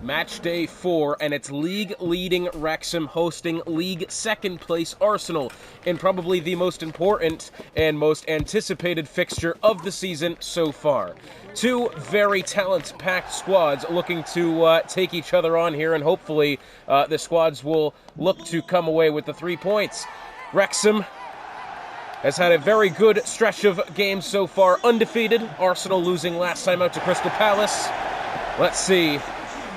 Match day 4, and it's league-leading Wrexham hosting league second-place Arsenal in probably the most important and most anticipated fixture of the season so far. Two very talent-packed squads looking to take each other on here, and hopefully the squads will look to come away with the 3 points. Wrexham has had a very good stretch of games so far, undefeated. Arsenal losing last time out to Crystal Palace. Let's see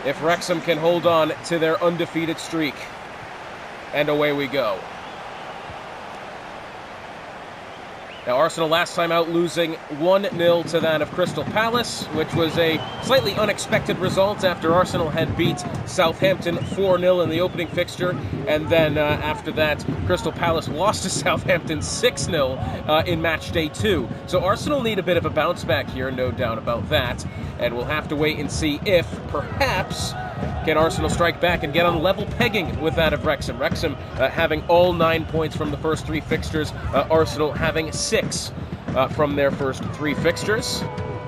if Wrexham can hold on to their undefeated streak. And away we go. Now, Arsenal last time out losing 1-0 to that of Crystal Palace, which was a slightly unexpected result after Arsenal had beat Southampton 4-0 in the opening fixture, and then after that, Crystal Palace lost to Southampton 6-0 in match day 2. So Arsenal need a bit of a bounce back here, no doubt about that, and we'll have to wait and see if, perhaps, can Arsenal strike back and get on level pegging with that of Wrexham. Wrexham having all 9 points from the first 3 fixtures. Arsenal having 6 from their first 3 fixtures.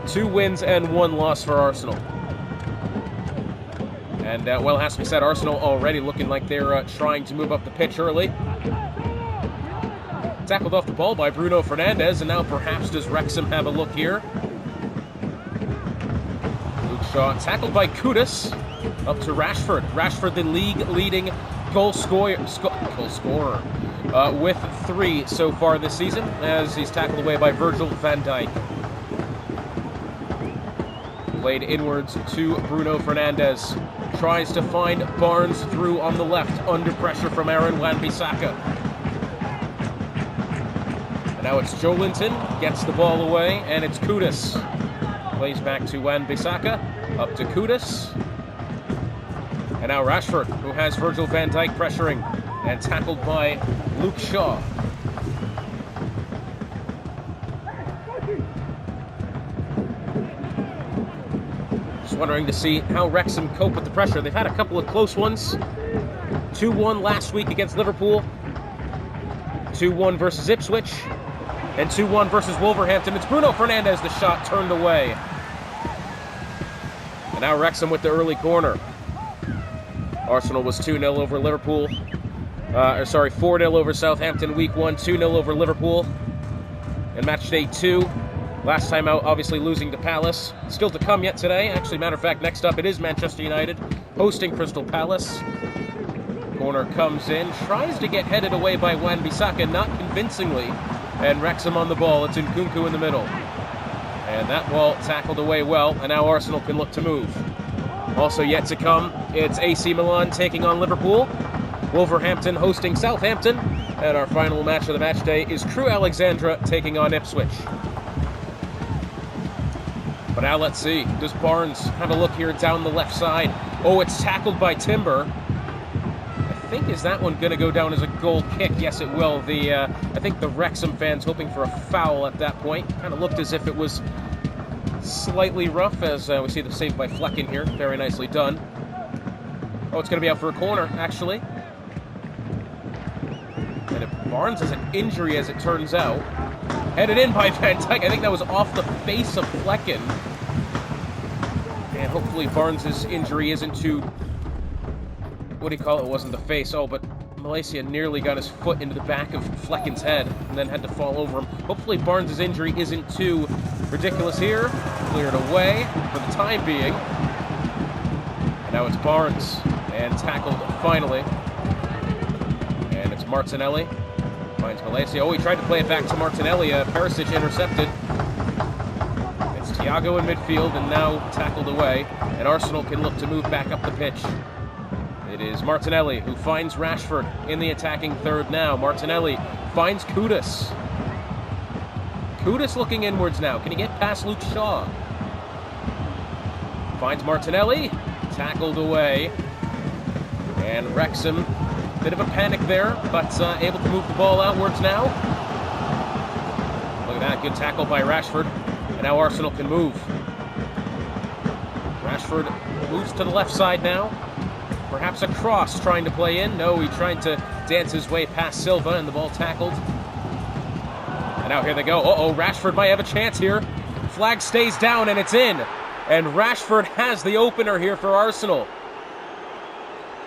2 wins and 1 loss for Arsenal. And, well, as we said, Arsenal already looking like they're trying to move up the pitch early. Tackled off the ball by Bruno Fernandes, and now perhaps does Wrexham have a look here. Luke Shaw tackled by Kudus. Up to Rashford. Rashford, the league-leading goal scorer, with 3 so far this season, as he's tackled away by Virgil van Dijk. Played inwards to Bruno Fernandes. Tries to find Barnes through on the left, under pressure from Aaron Wan-Bissaka. And now it's Joelinton, gets the ball away, and it's Kudus. Plays back to Wan-Bissaka, up to Kudus. And now Rashford, who has Virgil van Dijk pressuring, and tackled by Luke Shaw. Just wondering to see how Wrexham cope with the pressure. They've had a couple of close ones. 2-1 last week against Liverpool. 2-1 versus Ipswich. And 2-1 versus Wolverhampton. It's Bruno Fernandes, the shot turned away. And now Wrexham with the early corner. Arsenal was 2-0 over Liverpool. 4-0 over Southampton week 1, 2-0 over Liverpool. In match day 2, last time out obviously losing to Palace. Still to come yet today. Actually, matter of fact, next up it is Manchester United hosting Crystal Palace. Corner comes in, tries to get headed away by Wan-Bissaka, not convincingly. And Wrexham on the ball, it's Nkunku in the middle. And that ball tackled away well, and now Arsenal can look to move. Also yet to come, it's AC Milan taking on Liverpool, Wolverhampton hosting Southampton, and our final match of the match day is Crewe Alexandra taking on Ipswich. But now let's see, does Barnes have a look here down the left side? Oh, it's tackled by Timber. I think, is that one going to go down as a goal kick? Yes, it will. I think the Wrexham fans hoping for a foul at that point. Kind of looked as if it was slightly rough, as we see the save by Flecken here. Very nicely done. Oh, it's going to be out for a corner, actually. And if Barnes has an injury, as it turns out. Headed in by Van Dijk. I think that was off the face of Flecken. And hopefully Barnes' injury isn't too... What do you call it? It wasn't the face. Oh, but Malaysia nearly got his foot into the back of Flecken's head and then had to fall over him. Hopefully Barnes' injury isn't too ridiculous here. Cleared away for the time being. And now it's Barnes. And tackled finally. And it's Martinelli. Finds Malaysia. Oh, he tried to play it back to Martinelli. Perisic intercepted. It's Thiago in midfield and now tackled away. And Arsenal can look to move back up the pitch. It is Martinelli who finds Rashford in the attacking third now. Martinelli finds Kudus. Kudus looking inwards now. Can he get past Luke Shaw? Finds Martinelli. Tackled away. And Wrexham, bit of a panic there, but able to move the ball outwards now. Look at that, good tackle by Rashford. And now Arsenal can move. Rashford moves to the left side now. Perhaps a cross trying to play in. No, he tried to dance his way past Silva, and the ball tackled. And now here they go. Uh-oh, Rashford might have a chance here. Flag stays down, and it's in. And Rashford has the opener here for Arsenal.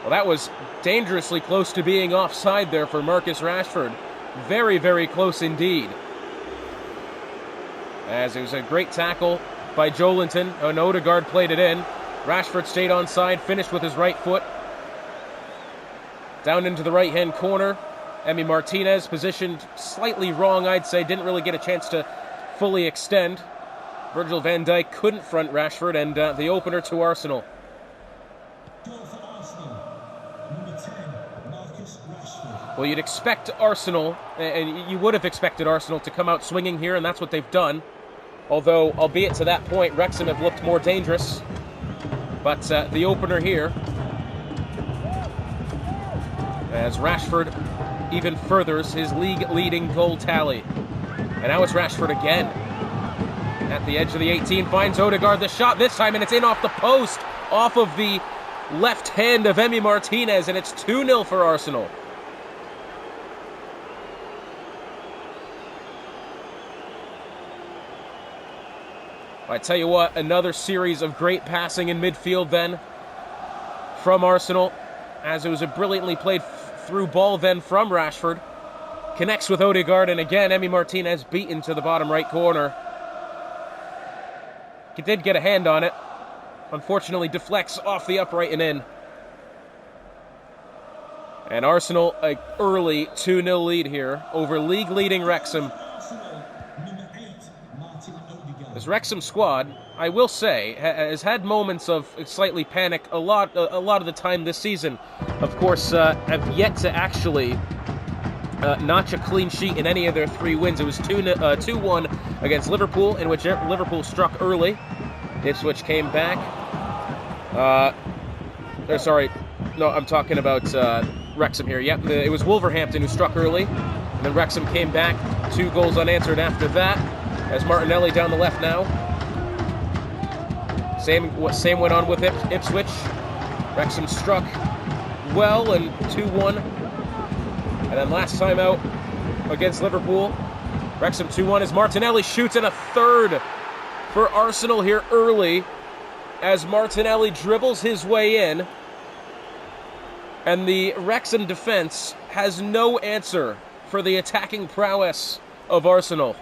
Well, that was dangerously close to being offside there for Marcus Rashford. Very, very close indeed. As it was a great tackle by Joelinton. And Odegaard played it in. Rashford stayed onside, finished with his right foot. Down into the right-hand corner. Emi Martinez positioned slightly wrong, I'd say. Didn't really get a chance to fully extend. Virgil van Dijk couldn't front Rashford, and the opener to Arsenal. Goal for Arsenal. Number 10, Marcus Rashford. Well, you'd expect Arsenal, and you would have expected Arsenal to come out swinging here, and that's what they've done. Although, albeit to that point, Wrexham have looked more dangerous. But the opener here, as Rashford even furthers his league-leading goal tally. And now it's Rashford again. At the edge of the 18, finds Odegaard the shot this time, and it's in off the post, off of the left hand of Emi Martinez, and it's 2-0 for Arsenal. I tell you what, another series of great passing in midfield then from Arsenal, as it was a brilliantly played through ball then from Rashford. Connects with Odegaard, and again, Emi Martinez beaten to the bottom right corner. He did get a hand on it. Unfortunately, deflects off the upright and in. And Arsenal, an early 2-0 lead here over league-leading Wrexham. Number 8, Martin Odegaard. This Wrexham squad, I will say, has had moments of slightly panic a lot of the time this season. Of course, have yet to actually notch a clean sheet in any of their 3 wins. It was 2-1 against Liverpool, in which Liverpool struck early. Ipswich came back. Sorry, no, I'm talking about Wrexham here. Yep, it was Wolverhampton who struck early, and then Wrexham came back. 2 goals unanswered after that, as Martinelli down the left now. Same went on with Ipswich. Wrexham struck well, and 2-1. And then last time out against Liverpool, Wrexham 2-1 as Martinelli shoots, and a third for Arsenal here early as Martinelli dribbles his way in. And the Wrexham defense has no answer for the attacking prowess of Arsenal.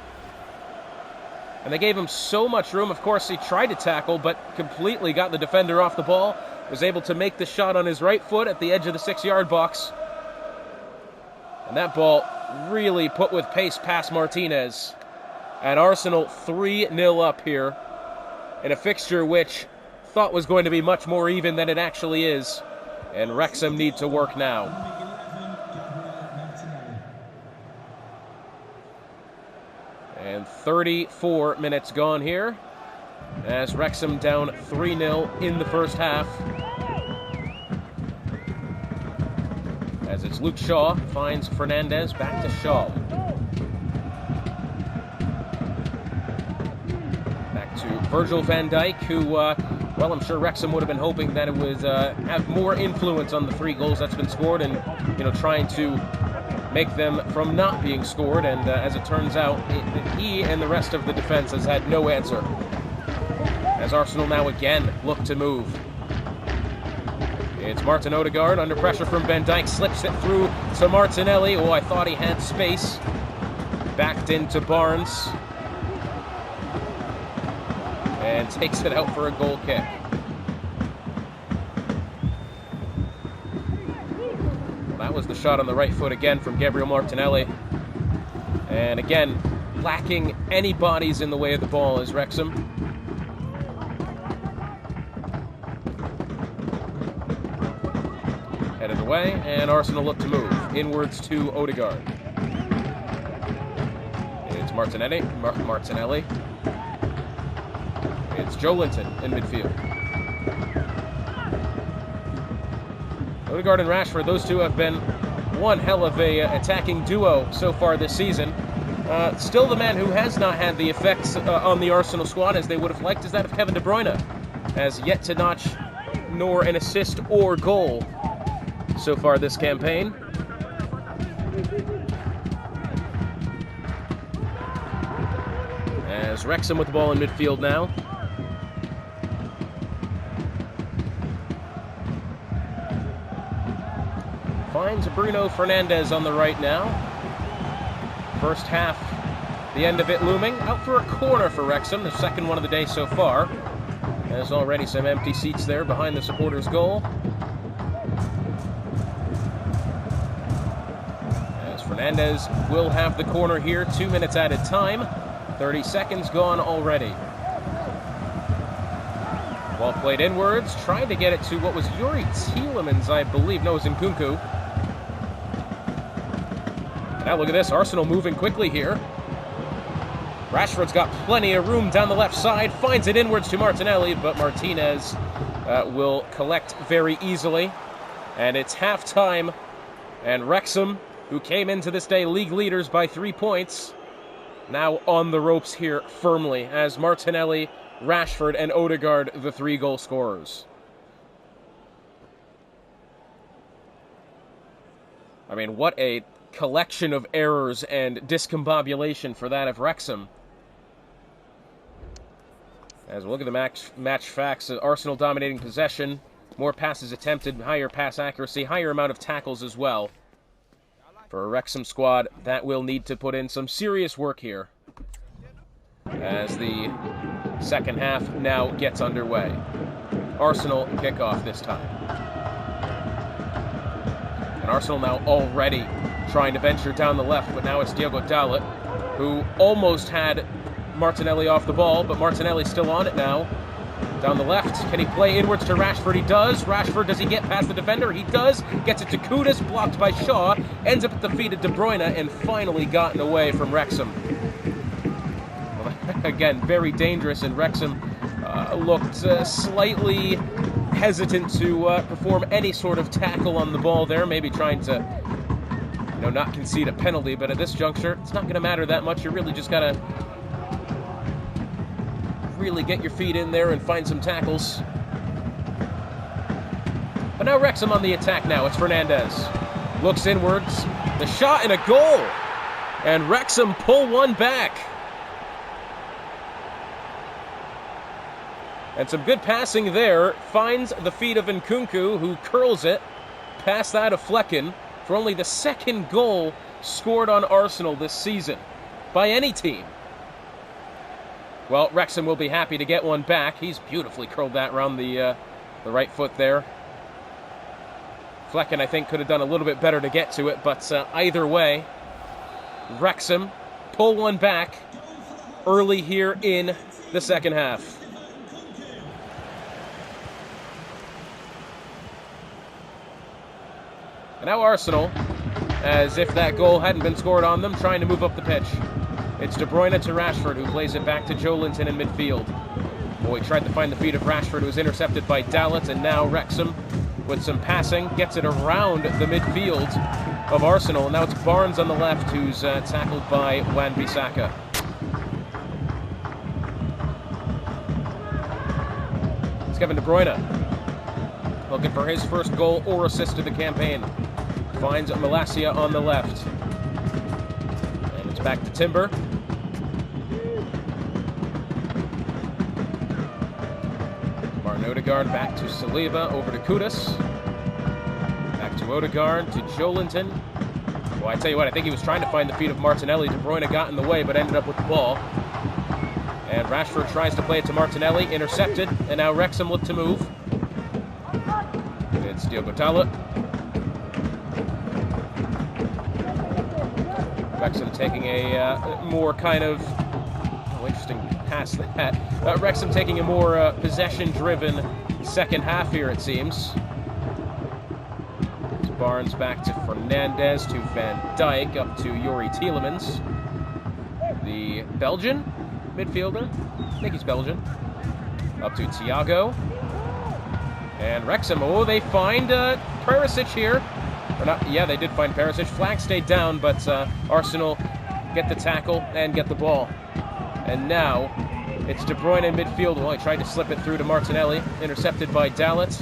And they gave him so much room. Of course, he tried to tackle, but completely got the defender off the ball. Was able to make the shot on his right foot at the edge of the 6-yard box. And that ball really put with pace past Martinez. And Arsenal 3-0 up here in a fixture which thought was going to be much more even than it actually is. And Wrexham need to work now. And 34 minutes gone here as Wrexham down 3-0 in the first half. As it's Luke Shaw, finds Fernandez, back to Shaw. Back to Virgil van Dijk, who, well, I'm sure Wrexham would have been hoping that it would have more influence on the 3 goals that's been scored and, trying to make them from not being scored. And as it turns out, he and the rest of the defense has had no answer. As Arsenal now again look to move. It's Martin Odegaard under pressure from Van Dijk, slips it through to Martinelli. Oh, I thought he had space. Backed into Barnes. And takes it out for a goal kick. Well, that was the shot on the right foot again from Gabriel Martinelli. And again, lacking any bodies in the way of the ball is Wrexham. Headed away, and Arsenal look to move inwards to Odegaard. It's Martinelli. It's Joelinton in midfield. Odegaard and Rashford, those two have been one hell of a attacking duo so far this season. Still, the man who has not had the effects on the Arsenal squad as they would have liked is that of Kevin De Bruyne, has yet to notch nor an assist or goal so far this campaign. As Wrexham with the ball in midfield now. finds Bruno Fernandes on the right now. First half, the end of it looming. Out for a corner for Wrexham, the second one of the day so far. There's already some empty seats there behind the supporters' goal. As Fernandes will have the corner here, 2 minutes added time. 30 seconds gone already. Ball played inwards, tried to get it to what was Yuri Tielemans, I believe. No, it was Nkunku. Now look at this, Arsenal moving quickly here. Rashford's got plenty of room down the left side, finds it inwards to Martinelli, but Martinez will collect very easily. And it's halftime, and Wrexham, who came into this day league leaders by 3 points, now on the ropes here firmly as Martinelli, Rashford, and Odegaard, the 3 goal scorers. I mean, what a collection of errors and discombobulation for that of Wrexham. As we look at the match facts, Arsenal dominating possession, more passes attempted, higher pass accuracy, higher amount of tackles as well. For a Wrexham squad, that will need to put in some serious work here as the second half now gets underway. Arsenal kickoff this time. And Arsenal now already trying to venture down the left, but now it's Diogo Dalot, who almost had Martinelli off the ball, but Martinelli's still on it now. Down the left, can he play inwards to Rashford? He does. Rashford, does he get past the defender? He does. Gets it to Kudus, blocked by Shaw. Ends up at the feet of De Bruyne, and finally gotten away from Wrexham. Well, again, very dangerous, and Wrexham looked slightly hesitant to perform any sort of tackle on the ball there, maybe trying to not concede a penalty, but at this juncture, it's not going to matter that much. You really just got to really get your feet in there and find some tackles. But now Wrexham on the attack now. It's Fernandes. Looks inwards. The shot and a goal. And Wrexham pull one back. And some good passing there. Finds the feet of Nkunku, who curls it past that of Flecken for only the second goal scored on Arsenal this season by any team. Well, Wrexham will be happy to get one back. He's beautifully curled that around the right foot there. Flecken, I think, could have done a little bit better to get to it, but either way, Wrexham pull one back early here in the second half. And now Arsenal, as if that goal hadn't been scored on them, trying to move up the pitch. It's De Bruyne to Rashford, who plays it back to Joelinton in midfield. Boy, tried to find the feet of Rashford, who was intercepted by Dalot, and now Wrexham, with some passing, gets it around the midfield of Arsenal. And now it's Barnes on the left, who's tackled by Wan-Bissaka. It's Kevin De Bruyne, looking for his first goal or assist of the campaign. Finds Malacia on the left. And it's back to Timber. Martin Odegaard back to Saliba, over to Kudus. Back to Odegaard, to Joelinton. Well, I tell you what, I think he was trying to find the feet of Martinelli. De Bruyne got in the way, but ended up with the ball. And Rashford tries to play it to Martinelli, intercepted, and now Wrexham look to move. It's Diogo Dalot. Wrexham taking a more kind of interesting pass than that. Wrexham taking a more possession-driven second half here, it seems. It's Barnes back to Fernandes, to Van Dijk, up to Yuri Tielemans. The Belgian midfielder, I think he's Belgian. Up to Thiago. And Wrexham, they find Perisic here. Or not, yeah, they did find Perisic. Flag stayed down, but Arsenal get the tackle and get the ball. And now it's De Bruyne in midfield. Well, he tried to slip it through to Martinelli, intercepted by Dalot.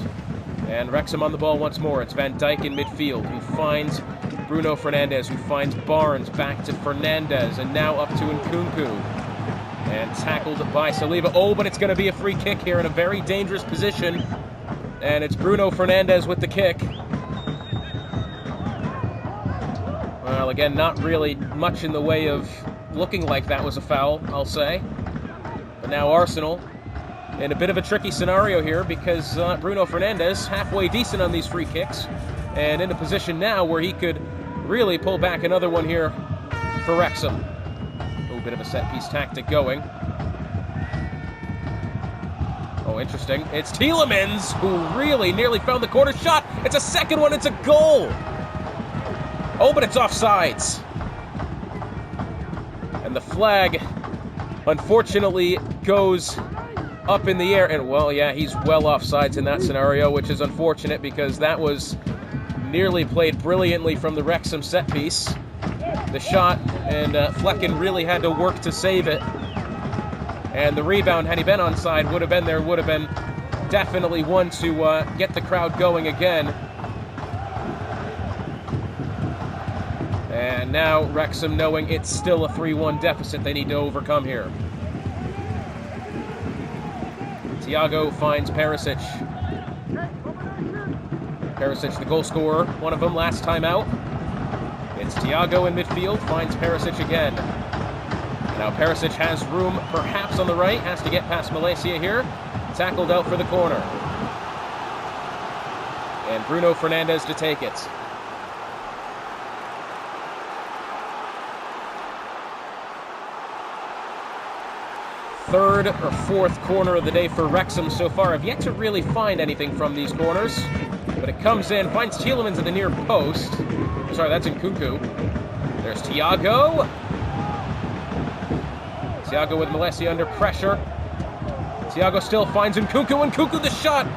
And Wrexham on the ball once more. It's Van Dijk in midfield, who finds Bruno Fernandes, who finds Barnes, back to Fernandes, and now up to Nkunku. And tackled by Saliba. But it's going to be a free kick here in a very dangerous position. And it's Bruno Fernandes with the kick. Well, again, not really much in the way of looking like that was a foul, I'll say. But now Arsenal in a bit of a tricky scenario here because Bruno Fernandes, halfway decent on these free kicks, and in a position now where he could really pull back another one here for Wrexham. A little bit of a set-piece tactic going. Oh, interesting. It's Tielemans who really nearly found the corner shot. It's a second one. It's a goal. Oh, but it's offsides. And the flag, unfortunately, goes up in the air. And, well, yeah, he's well offsides in that scenario, which is unfortunate because that was nearly played brilliantly from the Wrexham set piece. The shot, and Flecken really had to work to save it. And the rebound, had he been onside, would have been definitely one to get the crowd going again. And now Wrexham, knowing it's still a 3-1 deficit they need to overcome here. Thiago finds Perisic. Perisic, the goal scorer, one of them last time out. It's Thiago in midfield, finds Perisic again. Now Perisic has room perhaps on the right, has to get past Malaysia here. Tackled out for the corner. And Bruno Fernandes to take it. Third or fourth corner of the day for Wrexham so far. I've yet to really find anything from these corners. But it comes in, finds Tielemans at the near post. Sorry, that's Nkunku. There's Thiago. Thiago with Malaysia under pressure. Thiago still finds Nkunku. Nkunku the shot.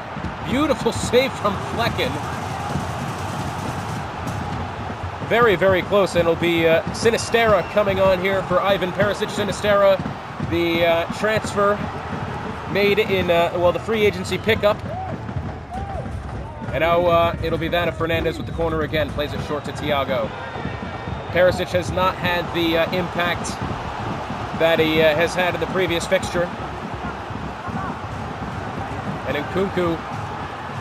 Beautiful save from Flecken. Very, very close. And it'll be Sinisterra coming on here for Ivan Perisic. Sinisterra, the transfer made in, the free agency pickup. And now it'll be that of Fernandes with the corner again. Plays it short to Thiago. Perisic has not had the impact that he has had in the previous fixture. And Nkunku,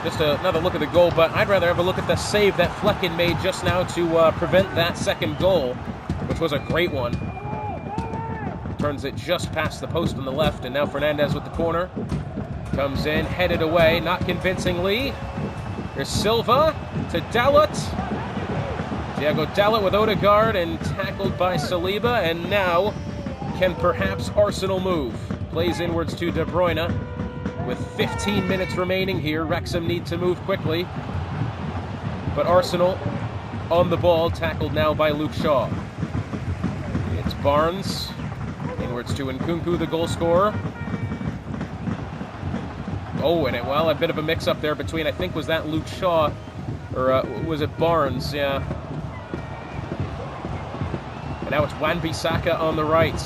just another look at the goal, but I'd rather have a look at the save that Flecken made just now to prevent that second goal, which was a great one. Turns it just past the post on the left, and now Fernandes with the corner. Comes in, headed away, not convincingly. There's Silva to Dalot. Diego Dalot with Odegaard and tackled by Saliba, and now can perhaps Arsenal move? Plays inwards to De Bruyne. With 15 minutes remaining here, Wrexham need to move quickly. But Arsenal on the ball, tackled now by Luke Shaw. It's Barnes. Inwards to Nkunku, the goal scorer. Oh, and a bit of a mix-up there between, I think, was that Luke Shaw, or was it Barnes? Yeah. And now it's Wan-Bissaka on the right.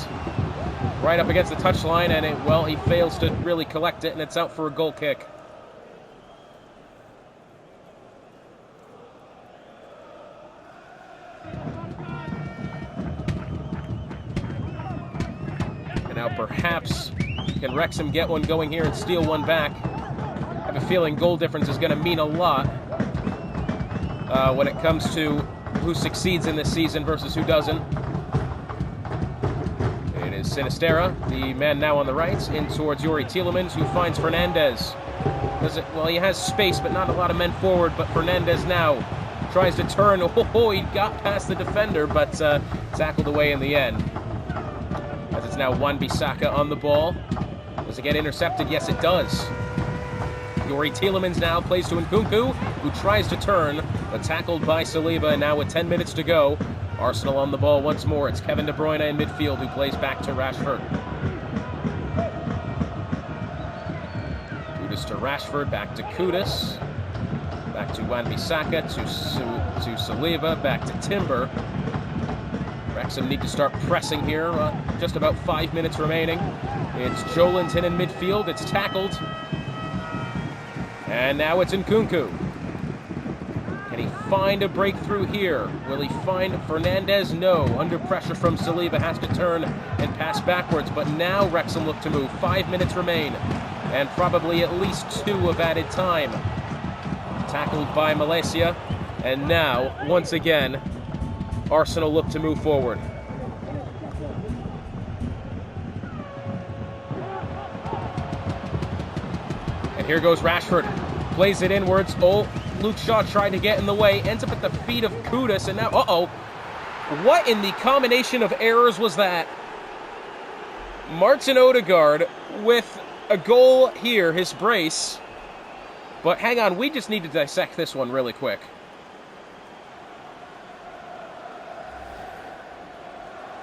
Right up against the touchline, and he fails to really collect it, and it's out for a goal kick. And now perhaps can Wrexham get one going here and steal one back? I have a feeling goal difference is going to mean a lot when it comes to who succeeds in this season versus who doesn't. It is Sinisterra, the man now on the right, in towards Youri Tielemans, who finds Fernandes. He has space, but not a lot of men forward, but Fernandes now tries to turn. Oh, he got past the defender, but tackled away in the end. As it's now Wan-Bissaka on the ball. Does it get intercepted? Yes, it does. Youri Tielemans now plays to Nkunku, who tries to turn, but tackled by Saliba, and now with 10 minutes to go, Arsenal on the ball once more. It's Kevin De Bruyne in midfield, who plays back to Rashford. Kudus to Rashford, back to Kudus. Back to Wan-Bissaka, to Saliba, back to Timber. Wrexham need to start pressing here. Just about 5 minutes remaining. It's Joelinton in midfield. It's tackled. And now it's Nkunku. Can he find a breakthrough here? Will he find Fernandes? No. Under pressure from Saliba, has to turn and pass backwards. But now Wrexham look to move. 5 minutes remain. And probably at least 2 of added time. Tackled by Malaysia. And now, once again, Arsenal look to move forward. And here goes Rashford. Plays it inwards. Oh, Luke Shaw tried to get in the way. Ends up at the feet of Kudus. And now, uh-oh. What in the combination of errors was that? Martin Odegaard with a goal here, his brace. But hang on, we just need to dissect this one really quick.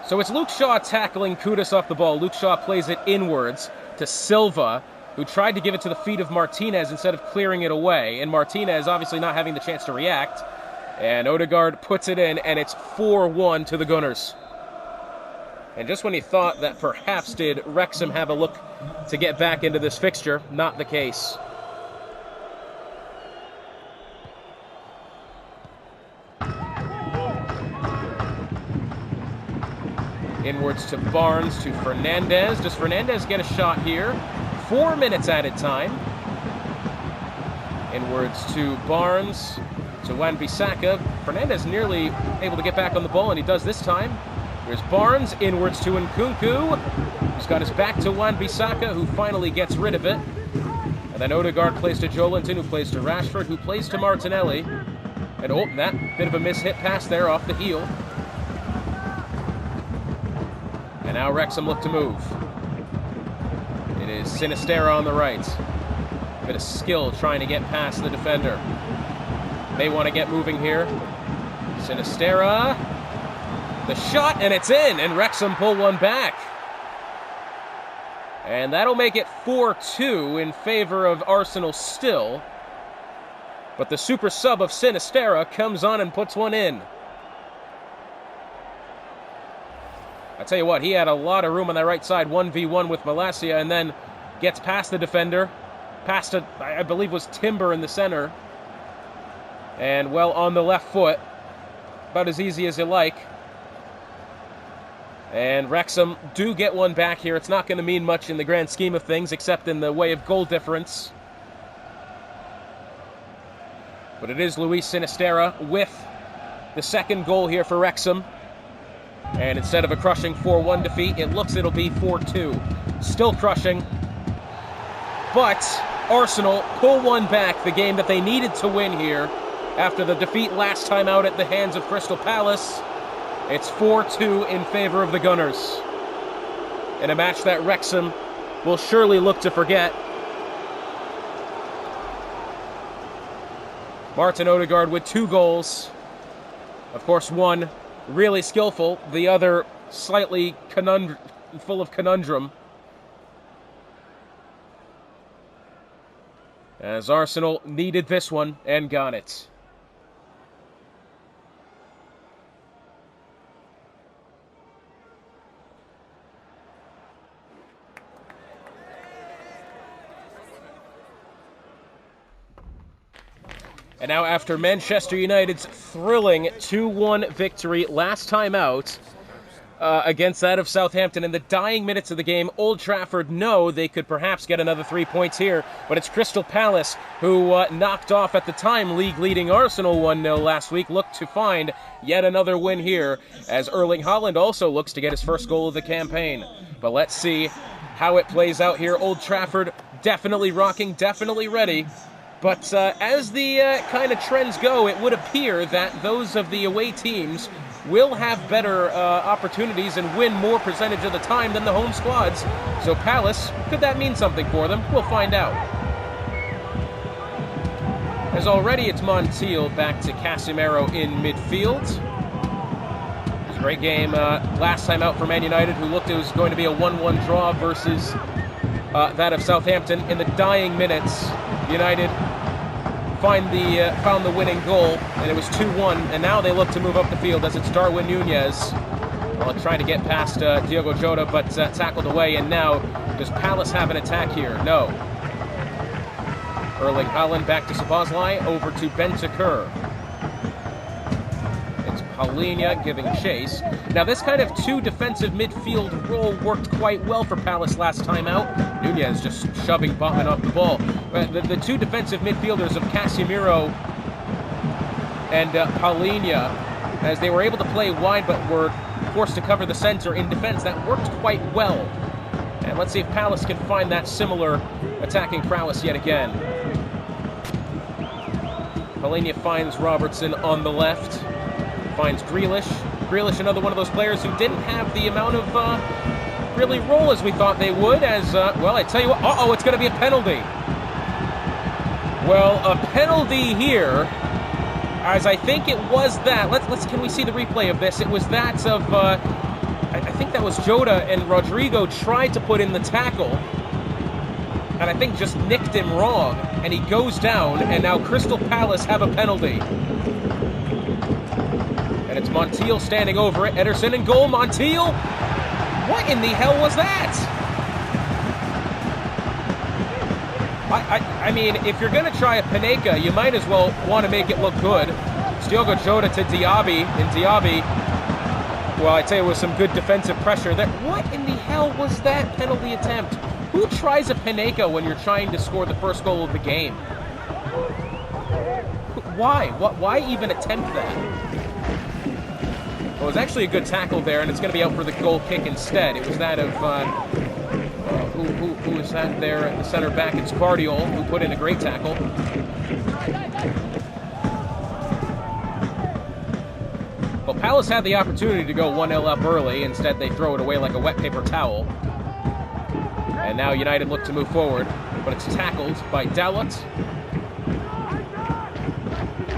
So it's Luke Shaw tackling Kudus off the ball. Luke Shaw plays it inwards to Silva, who tried to give it to the feet of Martinez instead of clearing it away. And Martinez obviously not having the chance to react. And Odegaard puts it in, and it's 4-1 to the Gunners. And just when you thought that perhaps did Wrexham have a look to get back into this fixture, not the case. Inwards to Barnes, to Fernandez. Does Fernandez get a shot here? 4 minutes added time. Inwards to Barnes, to Wan-Bissaka. Fernandez nearly able to get back on the ball, and he does this time. Here's Barnes, inwards to Nkunku, who's got his back to Wan-Bissaka, who finally gets rid of it. And then Odegaard plays to Joelinton, who plays to Rashford, who plays to Martinelli. And oh, that bit of a mishit pass there off the heel. And now Wrexham look to move. It is Sinisterra on the right. Bit of skill trying to get past the defender. They want to get moving here. Sinisterra. The shot, and it's in, and Wrexham pull one back. And that'll make it 4-2 in favor of Arsenal still. But the super sub of Sinisterra comes on and puts one in. I tell you what, he had a lot of room on that right side, 1v1 with Malacia, and then gets past the defender, past, I believe was Timber in the center, and well on the left foot, about as easy as you like. And Wrexham do get one back here. It's not going to mean much in the grand scheme of things, except in the way of goal difference. But it is Luis Sinisterra with the second goal here for Wrexham. And instead of a crushing 4-1 defeat, it looks it'll be 4-2. Still crushing. But Arsenal pull one back, the game that they needed to win here after the defeat last time out at the hands of Crystal Palace. It's 4-2 in favor of the Gunners. In a match that Wrexham will surely look to forget. Martin Odegaard with 2 goals. Of course, one really skillful, the other slightly full of conundrum. As Arsenal needed this one and got it. And now after Manchester United's thrilling 2-1 victory last time out against that of Southampton in the dying minutes of the game, Old Trafford know they could perhaps get another 3 points here, but it's Crystal Palace who knocked off at the time league-leading Arsenal 1-0 last week, look to find yet another win here as Erling Haaland also looks to get his first goal of the campaign. But let's see how it plays out here. Old Trafford definitely rocking, definitely ready. But as the kind of trends go, it would appear that those of the away teams will have better opportunities and win more percentage of the time than the home squads. So Palace, could that mean something for them? We'll find out. As already it's Montiel back to Casemiro in midfield. It was a great game last time out for Man United, who looked it was going to be a 1-1 draw versus that of Southampton. In the dying minutes, United found the winning goal, and it was 2-1, and now they look to move up the field as it's Darwin Núñez trying to get past Diogo Jota, but tackled away. And now, does Palace have an attack here? No. Erling Haaland back to Szoboszlai, over to Bentancur. It's Palhinha giving chase. Now this kind of 2 defensive midfield role worked quite well for Palace last time out. Núñez just shoving Botman off the ball. The 2 defensive midfielders of Casemiro and Palhinha as they were able to play wide but were forced to cover the center in defense. That worked quite well. And let's see if Palace can find that similar attacking prowess yet again. Palinha finds Robertson on the left. Finds Grealish. Grealish, another one of those players who didn't have the amount of really role as we thought they would. As well, I tell you what. It's going to be a penalty. Well, a penalty here, as I think it was that. Can we see the replay of this? It was that of I think that was Jota, and Rodrigo tried to put in the tackle, and I think just nicked him wrong, and he goes down, and now Crystal Palace have a penalty. And it's Montiel standing over it. Ederson in goal. Montiel? What in the hell was that? I mean, if you're going to try a Panenka, you might as well want to make it look good. It's Diogo Jota to Diaby, and Diaby, well, I tell you, with some good defensive pressure there. What in the hell was that penalty attempt? Who tries a Panenka when you're trying to score the first goal of the game? Why? Why even attempt that? Well, it was actually a good tackle there, and it's going to be out for the goal kick instead. It was that of, who was that there at the center back? It's Guardiol, who put in a great tackle. Well, Palace had the opportunity to go 1-0 up early. Instead, they throw it away like a wet paper towel. And now United look to move forward, but it's tackled by Dalot.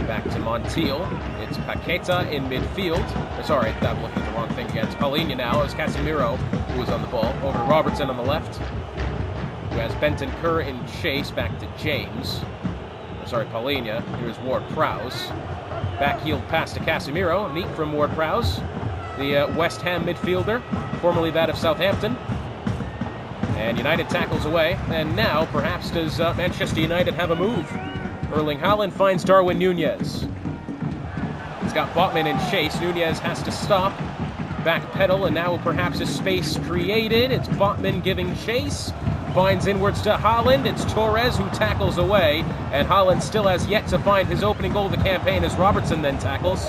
Back to Montiel. It's Paqueta in midfield. Sorry, I'm looking at the wrong thing again. It's Palinha now. It's Casemiro who was on the ball. Over to Robertson on the left, who has Bentancur in chase. Back to James. Sorry, Palinha. Here's Ward-Prowse. Backheel pass to Casemiro. Neat from Ward-Prowse, the West Ham midfielder, formerly that of Southampton. And United tackles away. And now, perhaps, does Manchester United have a move? Erling Haaland finds Darwin Nunez. He's got Botman in chase. Nunez has to stop, backpedal, and now perhaps a space created. It's Botman giving chase. Finds inwards to Haaland. It's Torres who tackles away, and Haaland still has yet to find his opening goal of the campaign as Robertson then tackles.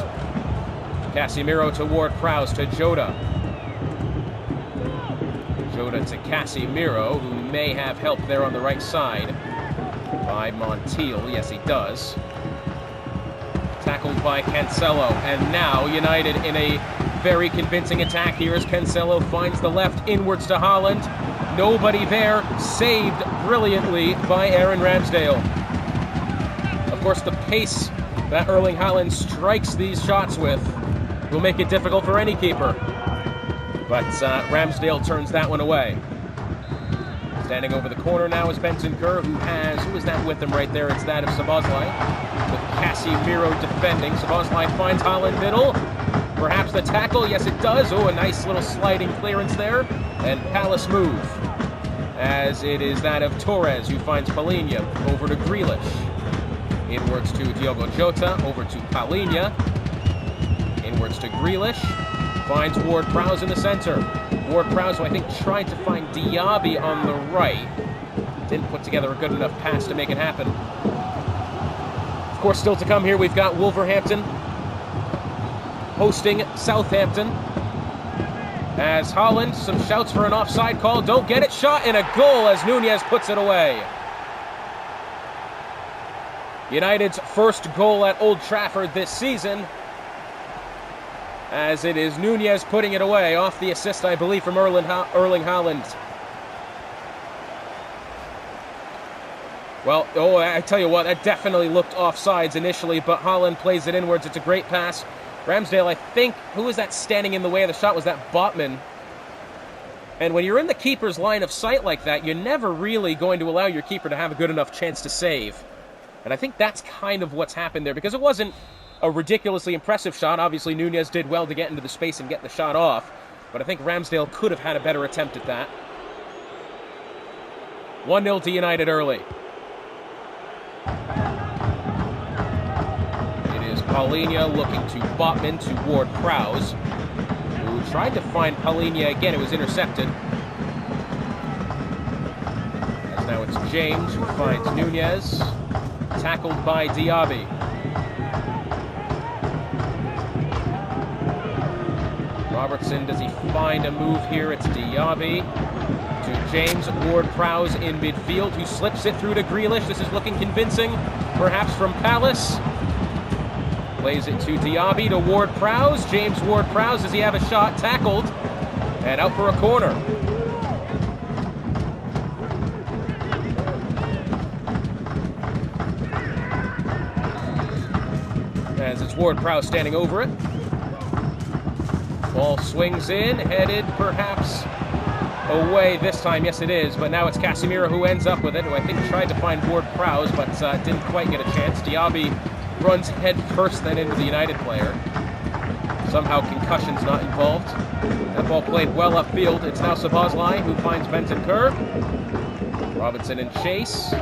Casemiro to Ward-Prowse to Jota. Jota to Casemiro, who may have help there on the right side by Montiel. Yes, he does. Tackled by Cancelo, and now United in a very convincing attack here as Cancelo finds the left inwards to Haaland. Nobody there, saved brilliantly by Aaron Ramsdale. Of course, the pace that Erling Haaland strikes these shots with will make it difficult for any keeper. But Ramsdale turns that one away. Standing over the corner now is Bentancur, who is that with him right there? It's that of Szoboszlai, with Casemiro defending. Szoboszlai finds Haaland middle. Perhaps the tackle, yes it does. Oh, a nice little sliding clearance there. And Palace move, as it is that of Torres, who finds Palinha. Over to Grealish. Inwards to Diogo Jota, over to Palinha. Inwards to Grealish. Finds Ward-Prowse in the center. Ward-Prowse, who I think tried to find Diaby on the right. Didn't put together a good enough pass to make it happen. Of course, still to come here, we've got Wolverhampton hosting Southampton. As Haaland, some shouts for an offside call. Don't get it. Shot and a goal as Nunez puts it away. United's first goal at Old Trafford this season, as it is Nunez putting it away off the assist, I believe, from Erling Haaland. Well, I tell you what, that definitely looked offsides initially, but Haaland plays it inwards. It's a great pass. Ramsdale, I think, who was that standing in the way of the shot? Was that Botman? And when you're in the keeper's line of sight like that, you're never really going to allow your keeper to have a good enough chance to save. And I think that's kind of what's happened there, because it wasn't a ridiculously impressive shot. Obviously, Nunez did well to get into the space and get the shot off, but I think Ramsdale could have had a better attempt at that. 1-0 to United early. It is Palinha looking to Botman to Ward-Prowse, who tried to find Palinha again. It was intercepted. As now it's James who finds Nunez, tackled by Diaby. Robertson, does he find a move here? It's Diaby to James Ward-Prowse in midfield, who slips it through to Grealish. This is looking convincing, perhaps from Palace. Plays it to Diaby to Ward-Prowse. James Ward-Prowse, does he have a shot? Tackled and out for a corner. As it's Ward-Prowse standing over it. Ball swings in, headed perhaps away this time. Yes, it is, but now it's Casemiro who ends up with it, who I think tried to find Ward-Prowse, but didn't quite get a chance. Diaby runs head first then into the United player. Somehow concussion's not involved. That ball played well upfield. It's now Szoboszlai who finds Bentancur. Robinson in chase.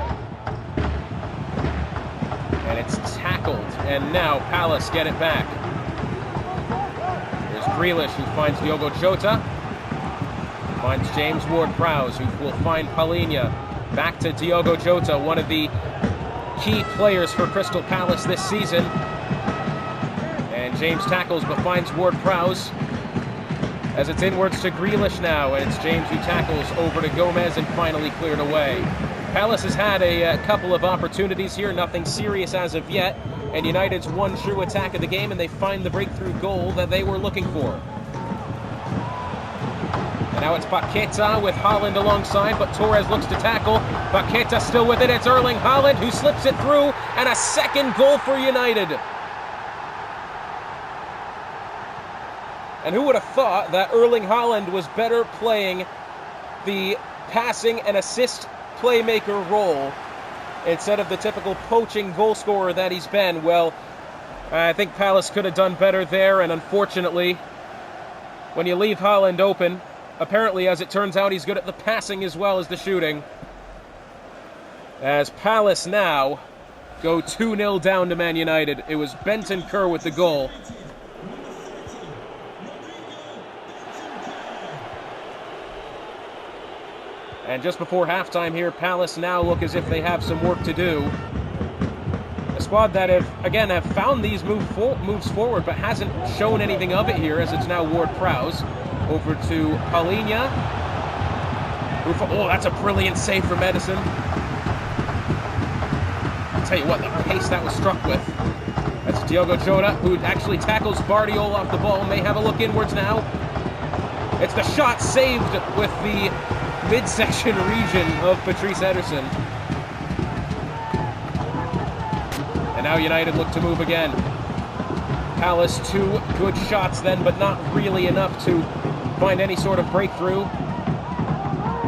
And it's tackled. And now Palace get it back. There's Grealish who finds Diogo Jota. Finds James Ward-Prowse who will find Palhinha. Back to Diogo Jota, one of the key players for Crystal Palace this season. And James tackles but finds Ward-Prowse as it's inwards to Grealish now, and it's James who tackles over to Gomez and finally cleared away. Palace has had a couple of opportunities here, nothing serious as of yet, and United's one true attack of the game, and they find the breakthrough goal that they were looking for. And now it's Paqueta with Haaland alongside, but Torres looks to tackle. Paqueta still with it. It's Erling Haaland who slips it through, and a second goal for United. And who would have thought that Erling Haaland was better playing the passing and assist playmaker role instead of the typical poaching goal scorer that he's been? Well, I think Palace could have done better there, and unfortunately, when you leave Haaland open, apparently, as it turns out, he's good at the passing as well as the shooting. As Palace now go 2-0 down to Man United. It was Bentancur with the goal. And just before halftime here, Palace now look as if they have some work to do. A squad that have found these moves forward, but hasn't shown anything of it here, as it's now Ward-Prowse. Over to Palhinha. Oh, that's a brilliant save from Edison. I'll tell you what, the pace that was struck with. That's Diogo Jota, who actually tackles Bardiol off the ball. May have a look inwards now. It's the shot saved with the midsection region of Patrice Ederson. And now United look to move again. Palace, two good shots then, but not really enough to find any sort of breakthrough.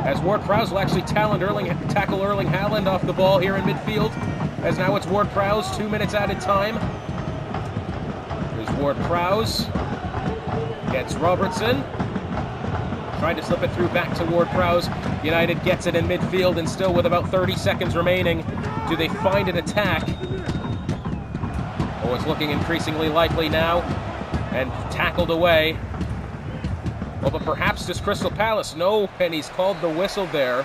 As Ward-Prowse will actually tackle Erling Haaland off the ball here in midfield. As now it's Ward-Prowse, 2 minutes added time. There's Ward-Prowse. Gets Robertson. Trying to slip it through back to Ward-Prowse. United gets it in midfield, and still with about 30 seconds remaining, do they find an attack? Oh, it's looking increasingly likely now. And tackled away. Well, but perhaps does Crystal Palace? No, and he's called the whistle there.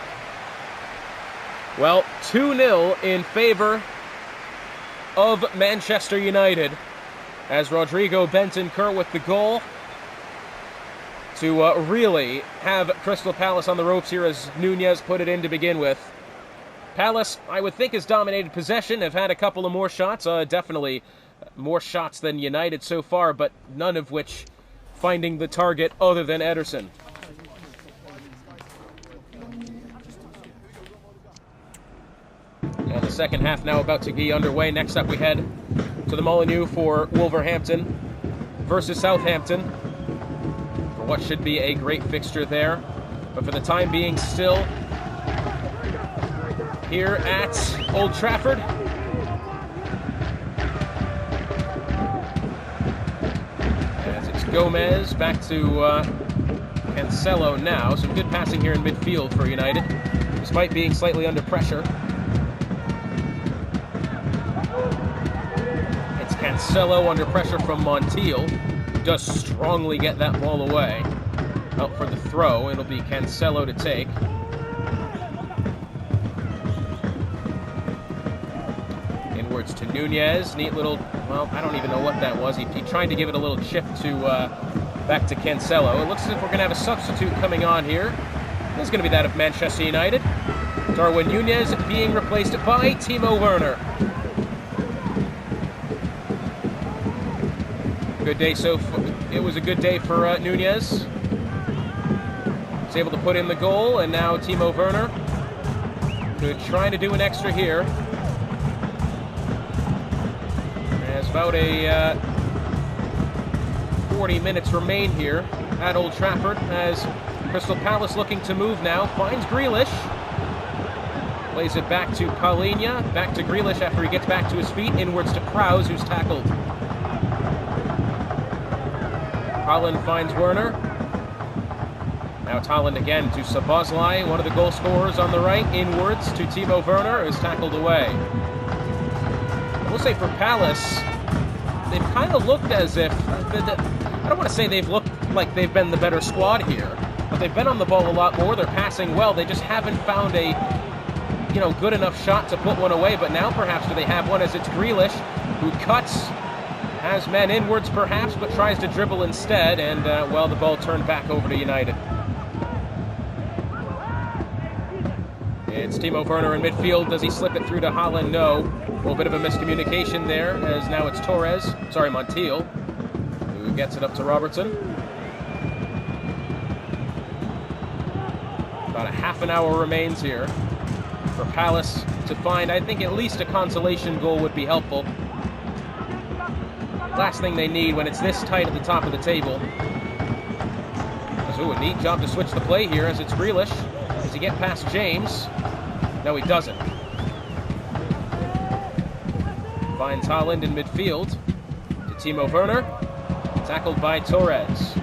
Well, 2-0 in favor of Manchester United, as Rodrigo Bentancur with the goal to really have Crystal Palace on the ropes here, as Nunez put it in to begin with. Palace, I would think, has dominated possession, have had a couple of more shots, definitely more shots than United so far, but none of which finding the target other than Ederson. And the second half now about to be underway. Next up we head to the Molineux for Wolverhampton versus Southampton, for what should be a great fixture there. But for the time being, still here at Old Trafford. Gomez back to Cancelo now. Some good passing here in midfield for United, despite being slightly under pressure. It's Cancelo under pressure from Montiel, who does strongly get that ball away. Out for the throw, it'll be Cancelo to take. Inwards to Nunez, neat little, well, I don't even know what that was. He tried to give it a little chip to Back to Cancelo. It looks as if we're going to have a substitute coming on here. It's going to be that of Manchester United. Darwin Nunez being replaced by Timo Werner. Good day so far. It was a good day for Nunez. He's able to put in the goal, and now Timo Werner trying to do an extra here. There's about a 40 minutes remain here at Old Trafford as Crystal Palace looking to move now. Finds Grealish. Plays it back to Paulinho. Back to Grealish after he gets back to his feet. Inwards to Prowse, who's tackled. Holland finds Werner. Now Holland again to Szoboszlai, one of the goal scorers on the right. Inwards to Timo Werner, who's tackled away. I will say for Palace, they've kind of looked as if, I don't want to say they've looked like they've been the better squad here, but they've been on the ball a lot more. They're passing well. They just haven't found a, good enough shot to put one away. But now perhaps do they have one, as it's Grealish who cuts, has men inwards perhaps, but tries to dribble instead. And, the ball turned back over to United. It's Timo Werner in midfield. Does he slip it through to Holland? No. A little bit of a miscommunication there, as now it's Montiel, who gets it up to Robertson. About a half an hour remains here for Palace to find, I think, at least a consolation goal would be helpful. Last thing they need when it's this tight at the top of the table. A neat job to switch the play here, as it's Grealish. Does he get past James? No, he doesn't. Finds Holland in midfield to Timo Werner. Tackled by Torres.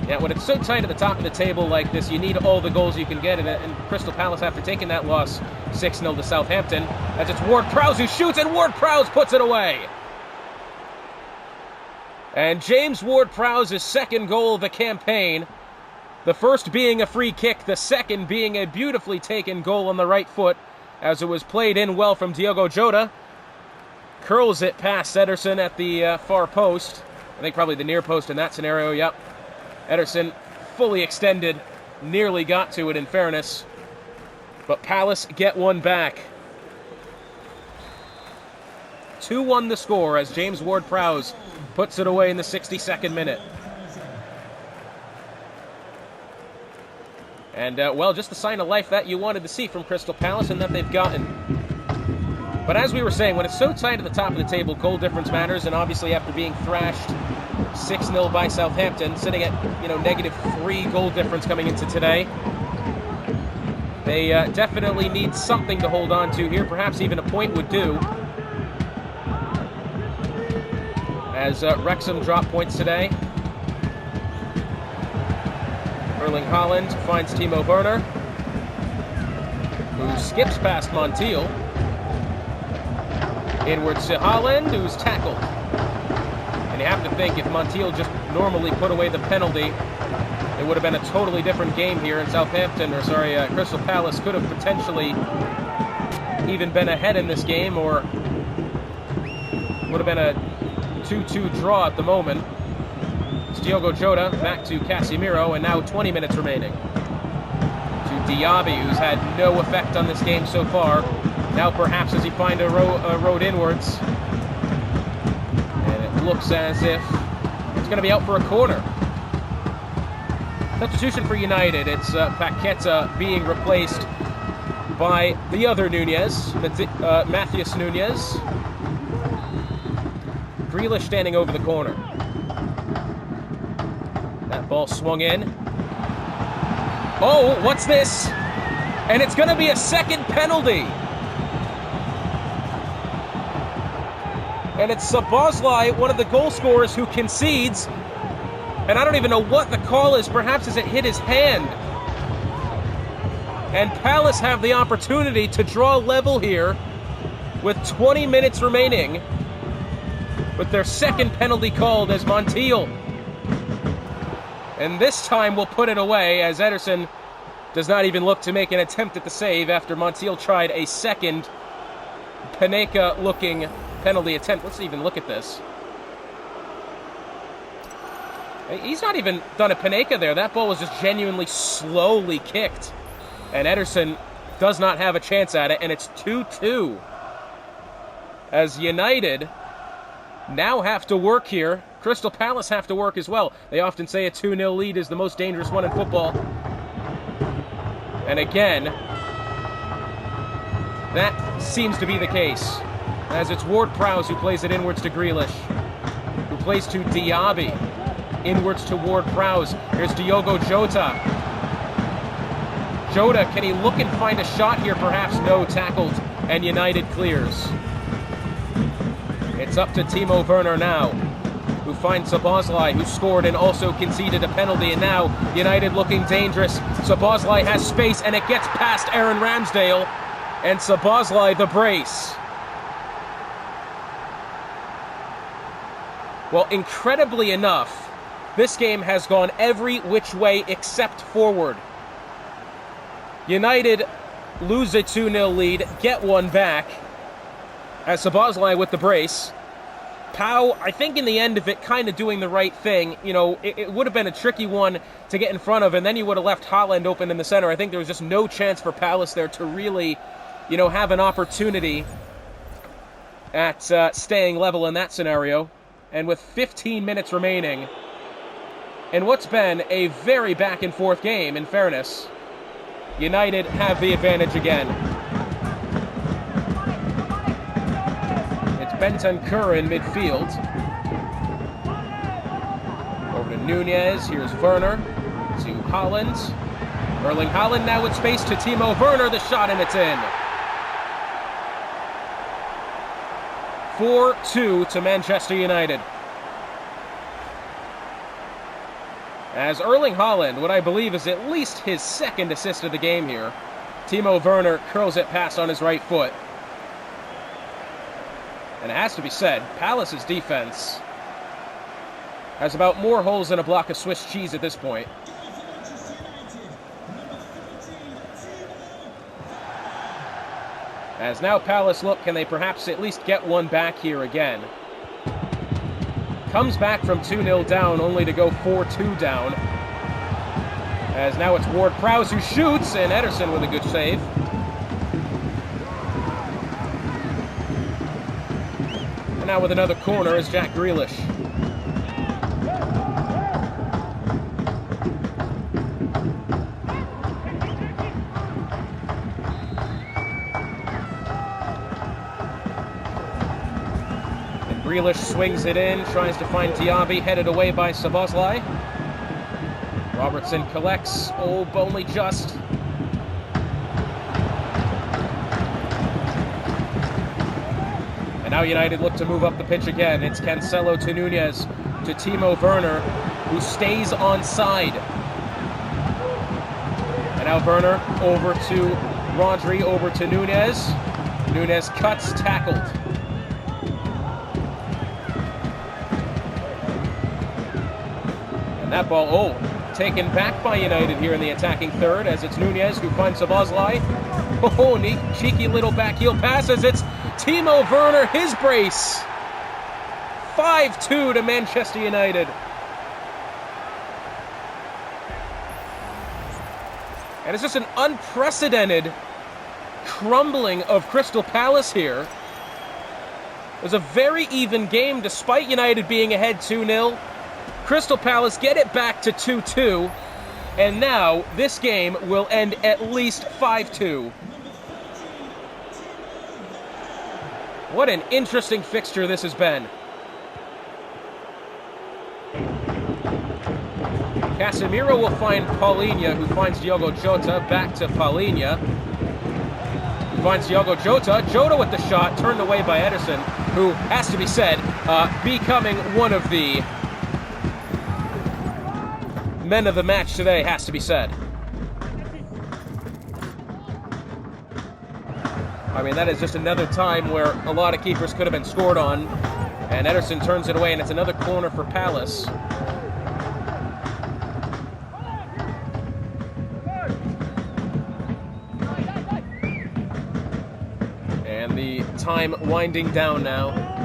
Yeah, when it's so tight at the top of the table like this, you need all the goals you can get. And Crystal Palace, after taking that loss 6-0 to Southampton, as it's Ward-Prowse who shoots, and Ward-Prowse puts it away. And James Ward-Prowse's second goal of the campaign. The first being a free kick, the second being a beautifully taken goal on the right foot, as it was played in well from Diogo Jota. Curls it past Ederson at the far post. I think probably the near post in that scenario, yep. Ederson fully extended, nearly got to it in fairness. But Palace get one back. 2-1 the score as James Ward-Prowse puts it away in the 62nd minute. And, just the sign of life that you wanted to see from Crystal Palace and that they've gotten. But as we were saying, when it's so tight at the top of the table, goal difference matters. And obviously after being thrashed 6-0 by Southampton, sitting at, -3 goal difference coming into today, they definitely need something to hold on to here. Perhaps even a point would do. As Wrexham drop points today. Erling Haaland finds Timo Werner, who skips past Montiel. Inwards to Haaland, who's tackled. And you have to think, if Montiel just normally put away the penalty, it would have been a totally different game here in Crystal Palace could have potentially even been ahead in this game, or would have been a 2-2 draw at the moment. It's Diogo Jota back to Casemiro, and now 20 minutes remaining. To Diaby, who's had no effect on this game so far. Now perhaps does he find a road inwards. And it looks as if it's going to be out for a corner. Substitution for United. It's Paqueta being replaced by the other Nunez, Matheus Nunez. Grealish standing over the corner. That ball swung in. Oh, what's this? And it's going to be a second penalty. And it's Szoboszlai, one of the goal scorers, who concedes. And I don't even know what the call is. Perhaps as it hit his hand. And Palace have the opportunity to draw level here with 20 minutes remaining, with their second penalty called as Montiel. And this time we'll put it away, as Ederson does not even look to make an attempt at the save after Montiel tried a second Panenka-looking penalty attempt. Let's even look at this. He's not even done a Panenka there. That ball was just genuinely slowly kicked. And Ederson does not have a chance at it, and it's 2-2. As United now have to work here. Crystal Palace have to work as well. They often say a 2-0 lead is the most dangerous one in football. And again, that seems to be the case. As it's Ward-Prowse who plays it inwards to Grealish, who plays to Diaby, inwards to Ward-Prowse. Here's Diogo Jota. Jota, can he look and find a shot here? Perhaps no, tackled, and United clears. It's up to Timo Werner now, who finds Szoboszlai, who scored and also conceded a penalty, and now United looking dangerous. Szoboszlai has space, and it gets past Aaron Ramsdale, and Szoboszlai the brace. Well, incredibly enough, this game has gone every which way except forward. United lose a 2-0 lead, get one back, as Szoboszlai with the brace. Pau, I think in the end of it, kind of doing the right thing. You know, it would have been a tricky one to get in front of, and then you would have left Haaland open in the center. I think there was just no chance for Palace there to really, you know, have an opportunity at staying level in that scenario. And with 15 minutes remaining, in what's been a very back-and-forth game, in fairness, United have the advantage again. It's Bentancur in midfield. Over to Nunez. Here's Werner to Haaland. Erling Haaland now with space to Timo Werner. The shot, and it's in. 4-2 to Manchester United. As Erling Haaland, what I believe is at least his second assist of the game here, Timo Werner curls it past on his right foot. And it has to be said, Palace's defense has about more holes than a block of Swiss cheese at this point. As now Palace look, can they perhaps at least get one back here again? Comes back from 2-0 down, only to go 4-2 down. As now it's Ward-Prowse who shoots, and Ederson with a good save. And now with another corner is Jack Grealish. Grealish swings it in, tries to find Diaby, headed away by Szoboszlai. Robertson collects, but only just. And now United look to move up the pitch again. It's Cancelo to Nunez, to Timo Werner, who stays onside. And now Werner over to Rodri, over to Nunez. Nunez cuts, tackled. That ball, taken back by United here in the attacking third, as it's Nunez who finds Szoboszlai. Neat, cheeky little backheel pass as it's Timo Werner, his brace. 5-2 to Manchester United. And it's just an unprecedented crumbling of Crystal Palace here. It was a very even game despite United being ahead 2-0. Crystal Palace get it back to 2-2, and now this game will end at least 5-2. What an interesting fixture this has been. Casemiro will find Paulinho, who finds Diogo Jota, back to Paulinho. Who finds Diogo Jota. Jota with the shot, turned away by Ederson, who, has to be said, becoming one of the men of the match today, has to be said. I mean, that is just another time where a lot of keepers could have been scored on, and Ederson turns it away, and it's another corner for Palace. And the time winding down now.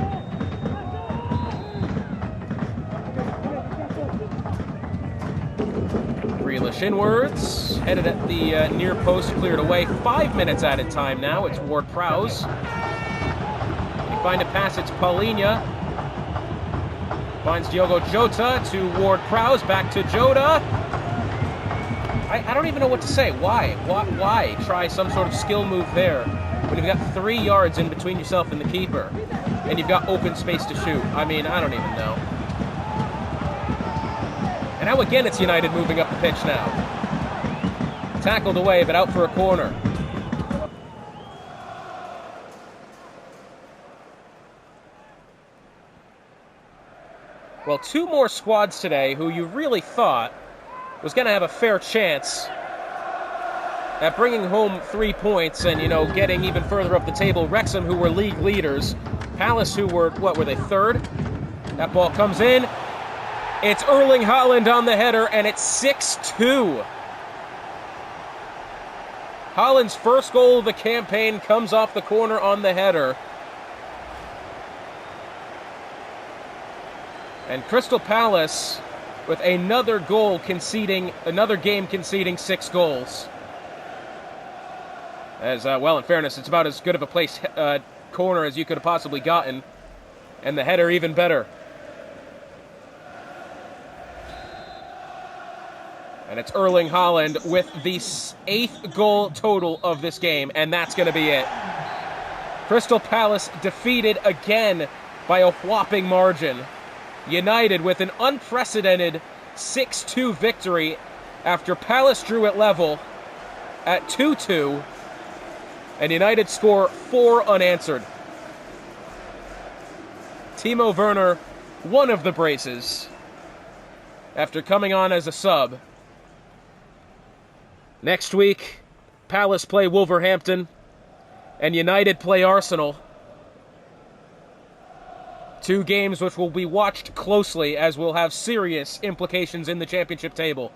Grealish inwards, headed at the near post, cleared away. 5 minutes added time now. It's Ward-Prowse. They find a pass, it's Paulinho. Finds Diogo Jota to Ward-Prowse, back to Jota. I don't even know what to say. Why? Why try some sort of skill move there when you've got 3 yards in between yourself and the keeper, and you've got open space to shoot? I mean, I don't even know. And now again it's United moving up the pitch now. Tackled away, but out for a corner. Well, 2 more squads today who you really thought was going to have a fair chance at bringing home 3 points and, you know, getting even further up the table. Wrexham, who were league leaders. Palace, who were, what were they, 3rd? That ball comes in. It's Erling Haaland on the header, and it's 6-2. Haaland's first goal of the campaign comes off the corner on the header. And Crystal Palace with another game conceding 6 goals. As well, in fairness, it's about as good of a place corner as you could have possibly gotten, and the header even better. And it's Erling Haaland with the 8th goal total of this game, and that's going to be it. Crystal Palace defeated again by a whopping margin. United with an unprecedented 6-2 victory after Palace drew at level at 2-2, and United score 4 unanswered. Timo Werner, one of the braces, after coming on as a sub. Next week, Palace play Wolverhampton, and United play Arsenal. 2 games which will be watched closely, as will have serious implications in the championship table.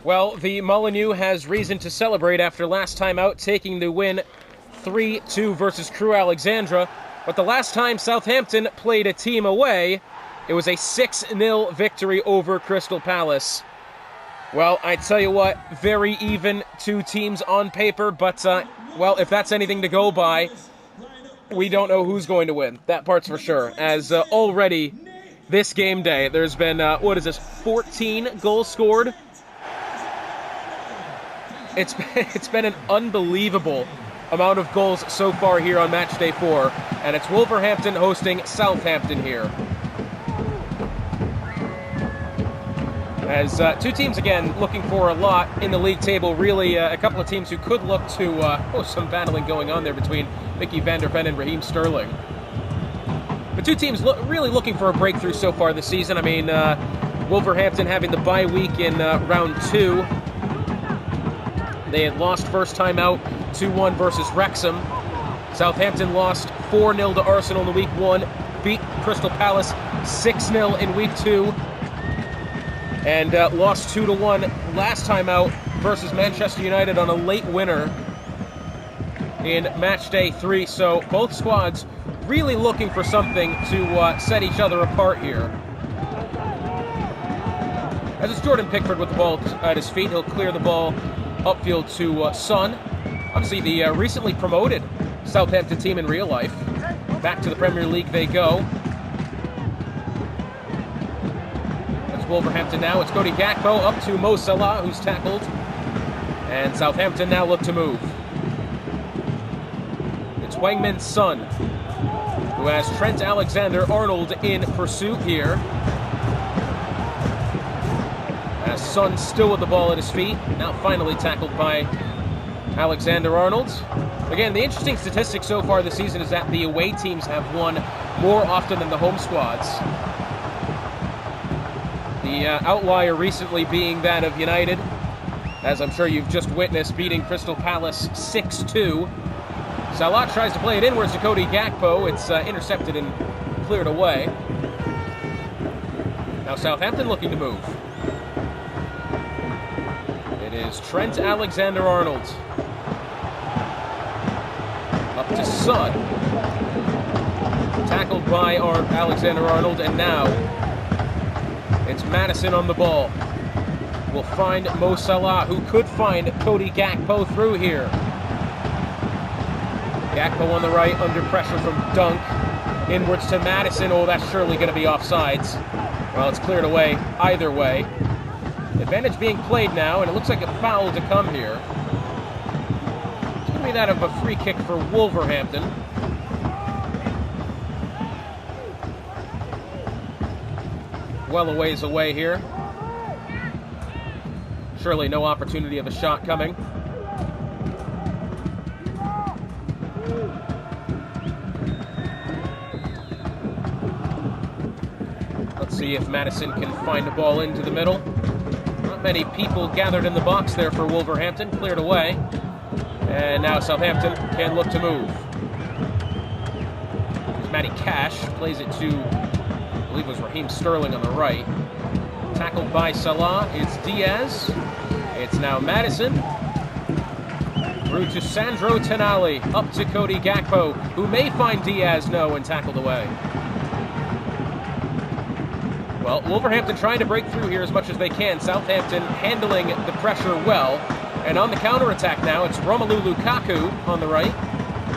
Well, the Molineux has reason to celebrate after last time out, taking the win 3-2 versus Crewe Alexandra. But the last time Southampton played a team away, it was a 6-0 victory over Crystal Palace. Well, I tell you what, very even 2 teams on paper, but, well, if that's anything to go by, we don't know who's going to win. That part's for sure. As already this game day, there's been, 14 goals scored? It's been an unbelievable amount of goals so far here on Matchday 4, and it's Wolverhampton hosting Southampton here. As 2 teams, again, looking for a lot in the league table. Really, a couple of teams who could look to some battling going on there between Mickey van der Ven and Raheem Sterling. But 2 teams really looking for a breakthrough so far this season. I mean, Wolverhampton having the bye week in round 2. They had lost first time out 2-1 versus Wrexham. Southampton lost 4-0 to Arsenal in week 1, beat Crystal Palace 6-0 in week 2, and lost 2-1 last time out versus Manchester United on a late winner in Matchday 3. So both squads really looking for something to set each other apart here. As it's Jordan Pickford with the ball at his feet, he'll clear the ball upfield to Son. Obviously the recently promoted Southampton team in real life. Back to the Premier League they go. That's Wolverhampton now. It's Cody Gakpo up to Mo Salah, who's tackled. And Southampton now look to move. It's Wangmin's Son, who has Trent Alexander-Arnold in pursuit here. As Son still with the ball at his feet, now finally tackled by Alexander-Arnold. Again, the interesting statistic so far this season is that the away teams have won more often than the home squads. The outlier recently being that of United, as I'm sure you've just witnessed, beating Crystal Palace 6-2. Salah tries to play it inwards to Cody Gakpo. It's intercepted and cleared away. Now Southampton looking to move. It is Trent Alexander-Arnold. Up to Son. Tackled by Alexander Arnold, and now it's Madison on the ball. Will find Mo Salah, who could find Cody Gakpo through here. Gakpo on the right, under pressure from Dunk. Inwards to Madison. Oh, that's surely going to be offsides. Well, it's cleared away either way. Advantage being played now, and it looks like a foul to come here. It's going to be that of a free kick for Wolverhampton. Well a ways away here. Surely no opportunity of a shot coming. Let's see if Madison can find the ball into the middle. Not many people gathered in the box there for Wolverhampton. Cleared away. And now Southampton can look to move. There's Matty Cash. Plays it to, I believe it was Raheem Sterling on the right. Tackled by Salah. It's Diaz. It's now Madison. Through to Sandro Tonali. Up to Cody Gakpo, who may find Diaz. No, and tackled away. Well, Wolverhampton trying to break through here as much as they can. Southampton handling the pressure well. And on the counterattack now, it's Romelu Lukaku on the right.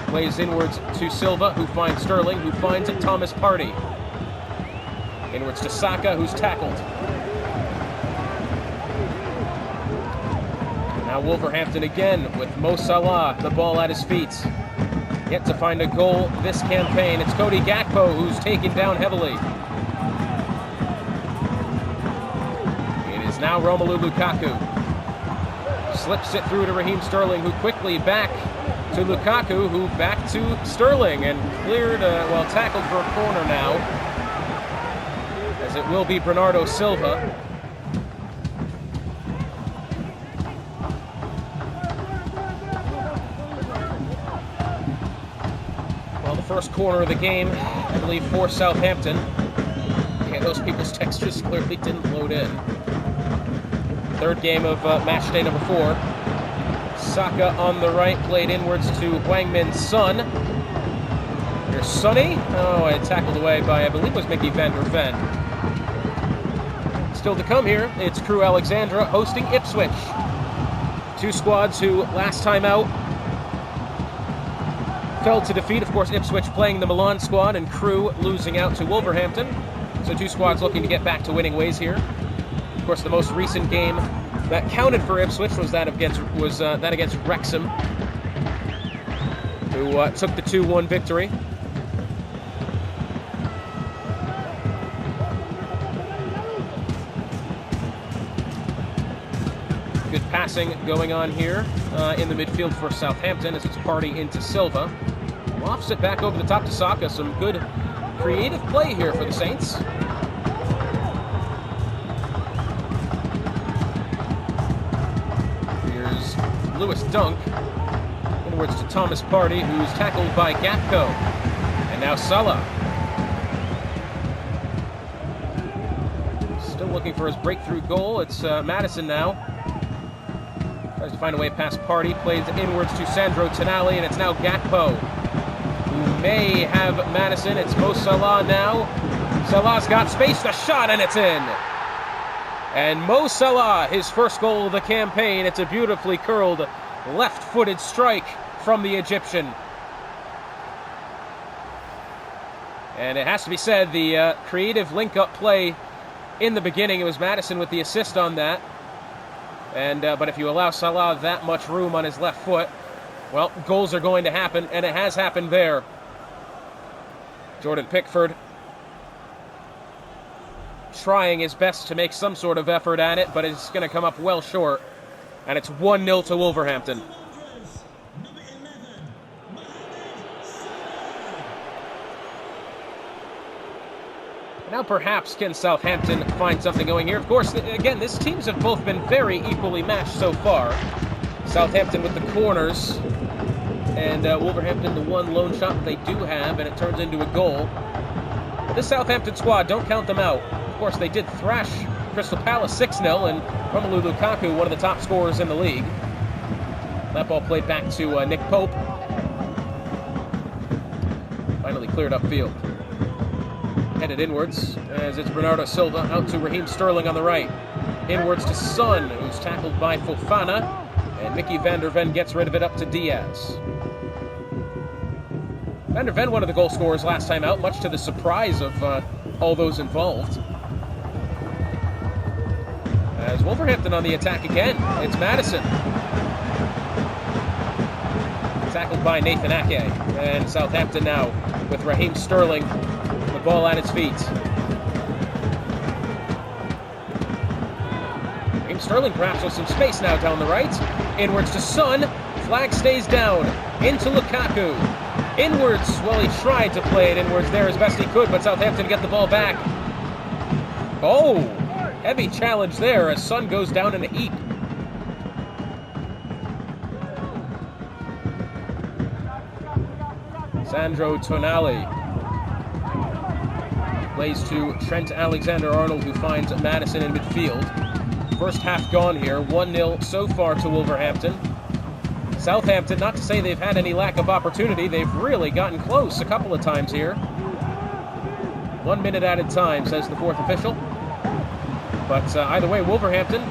Plays inwards to Silva, who finds Sterling, who finds Thomas Partey. Inwards to Saka, who's tackled. Now Wolverhampton again with Mo Salah, the ball at his feet. Yet to find a goal this campaign. It's Cody Gakpo who's taken down heavily. It is now Romelu Lukaku. Slips it through to Raheem Sterling, who quickly back to Lukaku, who back to Sterling, and cleared, tackled for a corner now. As it will be Bernardo Silva. Well, the first corner of the game, I believe, for Southampton. Okay, those people's textures clearly didn't load in. Third game of match day number 4. Saka on the right, played inwards to Hwang Min Son. Here's Sonny. Oh, and tackled away by, I believe it was Mickey van der Ven. Still to come here, it's Crew Alexandra hosting Ipswich. Two squads who, last time out, fell to defeat. Of course, Ipswich playing the Milan squad and Crew losing out to Wolverhampton. So two squads looking to get back to winning ways here. Of course, the most recent game that counted for Ipswich was that against Wrexham, who took the 2-1 victory. Good passing going on here in the midfield for Southampton as it's Partey into Silva. Lofts it back over the top to Saka. Some good creative play here for the Saints. Here's Lewis Dunk. Inwards to Thomas Partey, who's tackled by Gakpo. And now Salah. Still looking for his breakthrough goal. It's Madison now. Tries to find a way past Partey. Plays inwards to Sandro Tonali, and it's now Gakpo, who may have Madison. It's Mo Salah now. Salah's got space, the shot, and it's in. And Mo Salah, his first goal of the campaign. It's a beautifully curled, left-footed strike from the Egyptian. And it has to be said, the creative link-up play in the beginning, it was Madison with the assist on that. And but if you allow Salah that much room on his left foot, well, goals are going to happen, and it has happened there. Jordan Pickford trying his best to make some sort of effort at it, but it's going to come up well short. And it's 1-0 to Wolverhampton. Now perhaps can Southampton find something going here. Of course, again, these teams have both been very equally matched so far. Southampton with the corners, and Wolverhampton the one lone shot that they do have, and it turns into a goal. But this Southampton squad, don't count them out. Of course, they did thrash Crystal Palace 6-0, and Romelu Lukaku, one of the top scorers in the league. That ball played back to Nick Pope. Finally cleared upfield. headed inwards, as it's Bernardo Silva out to Raheem Sterling on the right. Inwards to Son, who's tackled by Fofana, and Mickey van der Ven gets rid of it up to Diaz. Van der Ven, one of the goal scorers last time out, much to the surprise of all those involved. As Wolverhampton on the attack again, it's Madison. Tackled by Nathan Ake, and Southampton now with Raheem Sterling, the ball at his feet. Raheem Sterling perhaps with some space now down the right. Inwards to Son, flag stays down, into Lukaku. Inwards, well, he tried to play it inwards there as best he could, but Southampton get the ball back. Oh, heavy challenge there as Son goes down in a heap. Sandro Tonali plays to Trent Alexander-Arnold, who finds Madison in midfield. First half gone here, 1-0 so far to Wolverhampton. Southampton, not to say they've had any lack of opportunity, they've really gotten close a couple of times here. 1 minute added time, says the fourth official. But either way, Wolverhampton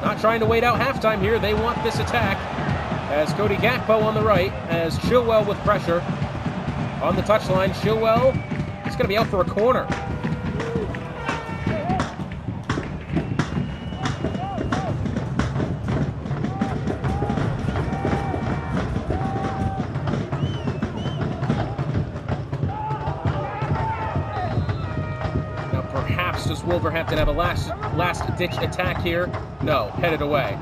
not trying to wait out halftime here. They want this attack. As Cody Gakpo on the right, as Chilwell with pressure. On the touchline, Chilwell is going to be out for a corner. Now perhaps does Wolverhampton have a last-ditch attack here? No, headed away.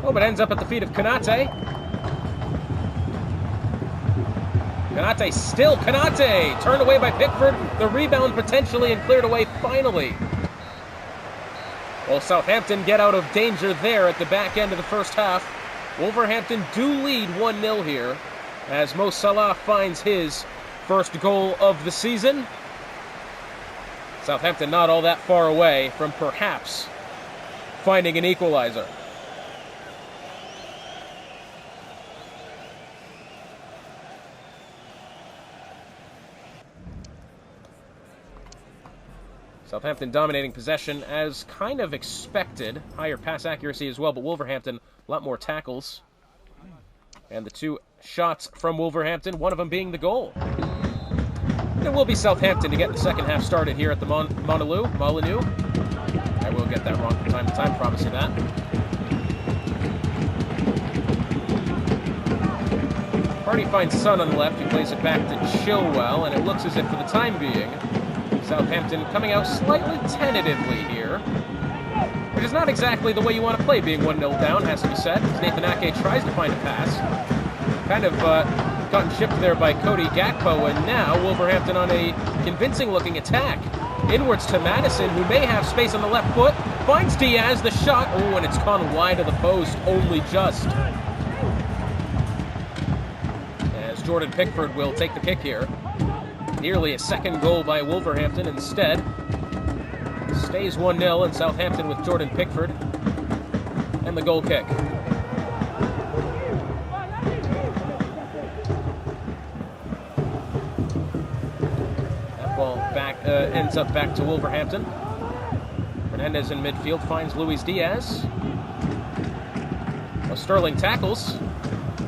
Oh, but ends up at the feet of Konate. Konate, turned away by Pickford, the rebound potentially and cleared away finally. Well, Southampton get out of danger there at the back end of the first half. Wolverhampton do lead 1-0 here, as Mo Salah finds his first goal of the season. Southampton not all that far away from perhaps finding an equalizer. Southampton dominating possession as kind of expected. Higher pass accuracy as well, but Wolverhampton, a lot more tackles. And the two shots from Wolverhampton, one of them being the goal. It will be Southampton to get the second half started here at the Molyneux. I will get that wrong from time to time, promise you that. Party finds Son on the left, who plays it back to Chilwell, and it looks as if for the time being, Southampton coming out slightly tentatively here, which is not exactly the way you want to play being 1-0 down, has to be said. Nathan Ake tries to find a pass. Kind of gotten shipped there by Cody Gakpo, and now Wolverhampton on a convincing-looking attack. Inwards to Madison, who may have space on the left foot, finds Diaz, the shot, oh, and it's gone wide of the post, only just. As Jordan Pickford will take the kick here. Nearly a second goal by Wolverhampton instead. Stays 1-0, and Southampton with Jordan Pickford and the goal kick. That ball ends up back to Wolverhampton. Fernandez in midfield finds Luis Diaz. Well, Sterling tackles.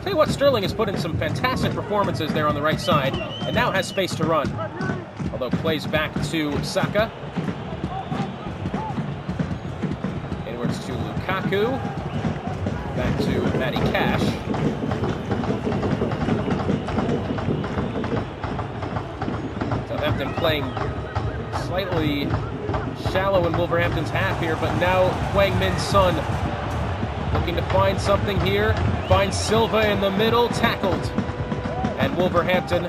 Tell you what, Sterling has put in some fantastic performances there on the right side, and now has space to run. Although plays back to Saka. Inwards to Lukaku. Back to Matty Cash. Southampton playing slightly shallow in Wolverhampton's half here, but now Hwang Min Son looking to find something here. Finds Silva in the middle, tackled. And Wolverhampton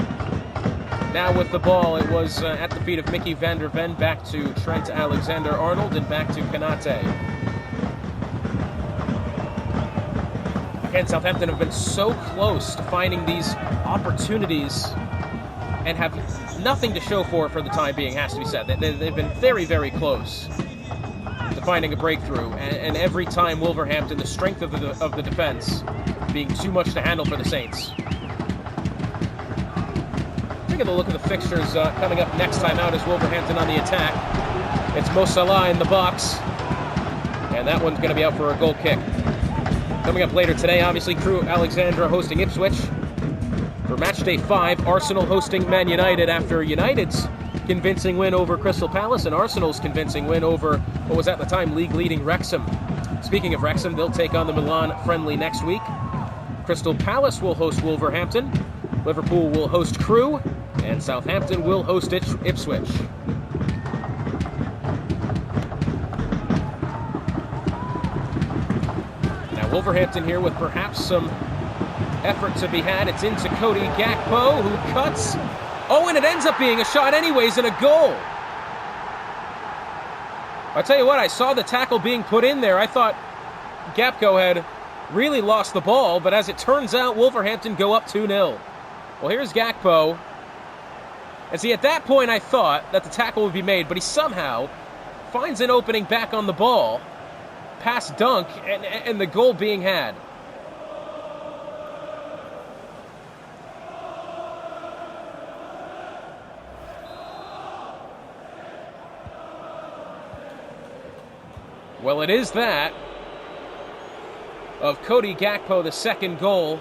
now with the ball. It was at the feet of Mickey van der Ven, back to Trent Alexander-Arnold, and back to Konate. Again, Southampton have been so close to finding these opportunities and have nothing to show for it for the time being, has to be said. They've been very, very close to finding a breakthrough, and every time Wolverhampton, the strength of the defense being too much to handle for the Saints. Take a look at the fixtures coming up next time out as Wolverhampton on the attack. It's Mo Salah in the box, and that one's going to be out for a goal kick. Coming up later today, obviously, Crew Alexandra hosting Ipswich. For Matchday 5, Arsenal hosting Man United after United's convincing win over Crystal Palace and Arsenal's convincing win over what was at the time league-leading Wrexham. Speaking of Wrexham, they'll take on the Milan friendly next week. Crystal Palace will host Wolverhampton. Liverpool will host Crew, and Southampton will host Ipswich. Now Wolverhampton here with perhaps some effort to be had. It's into Cody Gakpo, who cuts. Oh, and it ends up being a shot anyways and a goal. I'll tell you what, I saw the tackle being put in there. I thought Gakpo had really lost the ball, but as it turns out, Wolverhampton go up 2-0. Well, here's Gakpo. And see, at that point, I thought that the tackle would be made, but he somehow finds an opening back on the ball, past Dunk, and the goal being had. Well, it is that of Cody Gakpo, the second goal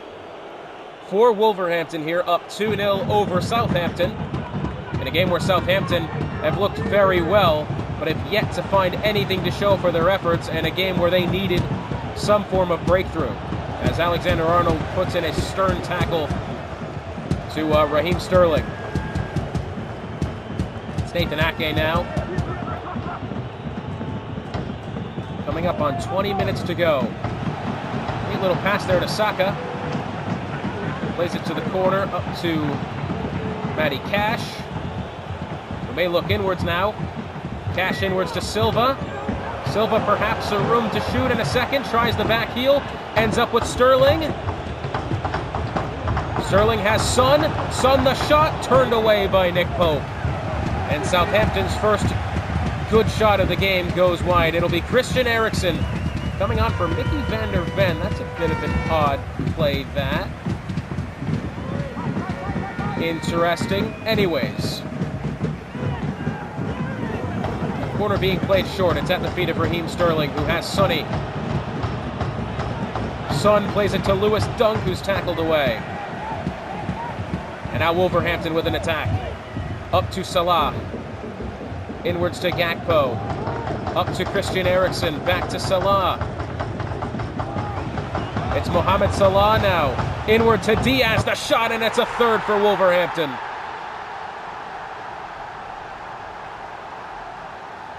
for Wolverhampton here, up 2-0 over Southampton. In a game where Southampton have looked very well, but have yet to find anything to show for their efforts, and a game where they needed some form of breakthrough. As Alexander-Arnold puts in a stern tackle to Raheem Sterling. It's Nathan Ake now. Coming up on 20 minutes to go. A little pass there to Saka. Plays it to the corner, up to Matty Cash. We may look inwards now. Cash inwards to Silva. Silva perhaps a room to shoot in a second. Tries the back heel. Ends up with Sterling. Sterling has Son. Son the shot. Turned away by Nick Pope. And Southampton's first good shot of the game goes wide. It'll be Christian Eriksen coming on for Mickey van der Ven. That's a bit of an odd play, that. Interesting. Anyways. Corner being played short. It's at the feet of Raheem Sterling, who has Sonny. Son plays it to Lewis Dunk, who's tackled away. And now Wolverhampton with an attack. Up to Salah. Inwards to Gakpo. Up to Christian Eriksen. Back to Salah. It's Mohamed Salah now. Inward to Diaz. The shot, and it's a third for Wolverhampton.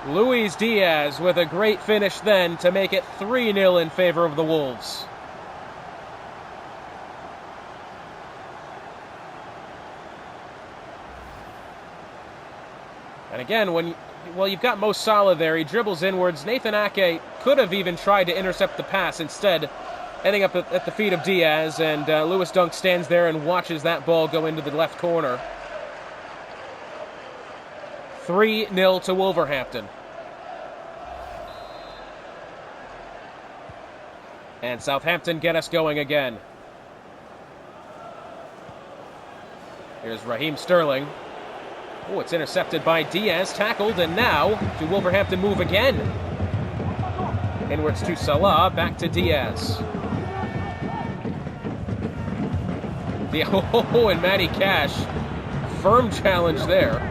Luis Diaz with a great finish then to make it 3-0 in favor of the Wolves. And again, you've got Mo Salah there. He dribbles inwards. Nathan Ake could have even tried to intercept the pass, instead ending up at the feet of Diaz, and Lewis Dunk stands there and watches that ball go into the left corner. 3-0 to Wolverhampton. And Southampton get us going again. Here's Raheem Sterling. Oh, it's intercepted by Diaz, tackled, and now do Wolverhampton move again? Inwards to Salah, back to Diaz. Oh, and Matty Cash, firm challenge there.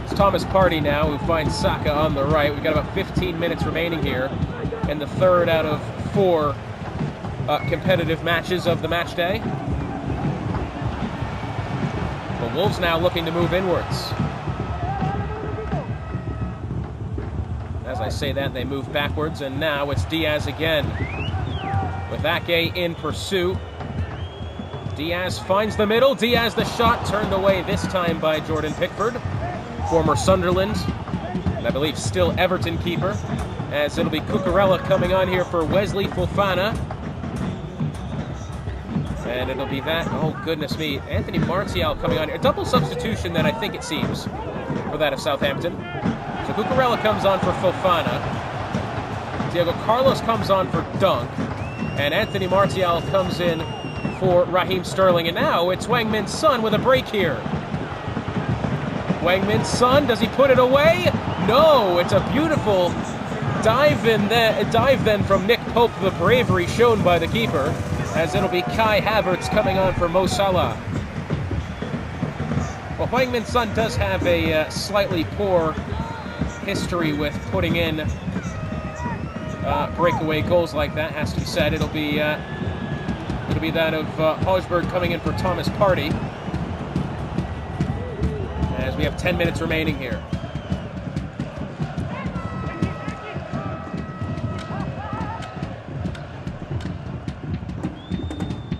It's Thomas Partey now, who finds Saka on the right. We've got about 15 minutes remaining here, and the third out of 4 competitive matches of the match day. The Wolves now looking to move inwards. As I say that, they move backwards, and now it's Diaz again. With Ake in pursuit. Diaz finds the middle. Diaz the shot, turned away this time by Jordan Pickford, former Sunderland, and I believe still Everton keeper, as it'll be Cucurella coming on here for Wesley Fofana. And it'll be that, oh goodness me, Anthony Martial coming on here. A double substitution then, I think it seems, for that of Southampton. So Cucurella comes on for Fofana. Diego Carlos comes on for Dunk. And Anthony Martial comes in for Raheem Sterling. And now it's Wang Min Son with a break here. Wang Min Son, does he put it away? No, it's a beautiful dive then from Nick Pope, the bravery shown by the keeper, as it'll be Kai Havertz coming on for Mo Salah. Well, Wang Min Son does have a slightly poor history with putting in breakaway goals like that, has to be said. It'll be that of Hosberg coming in for Thomas Partey, as we have 10 minutes remaining here.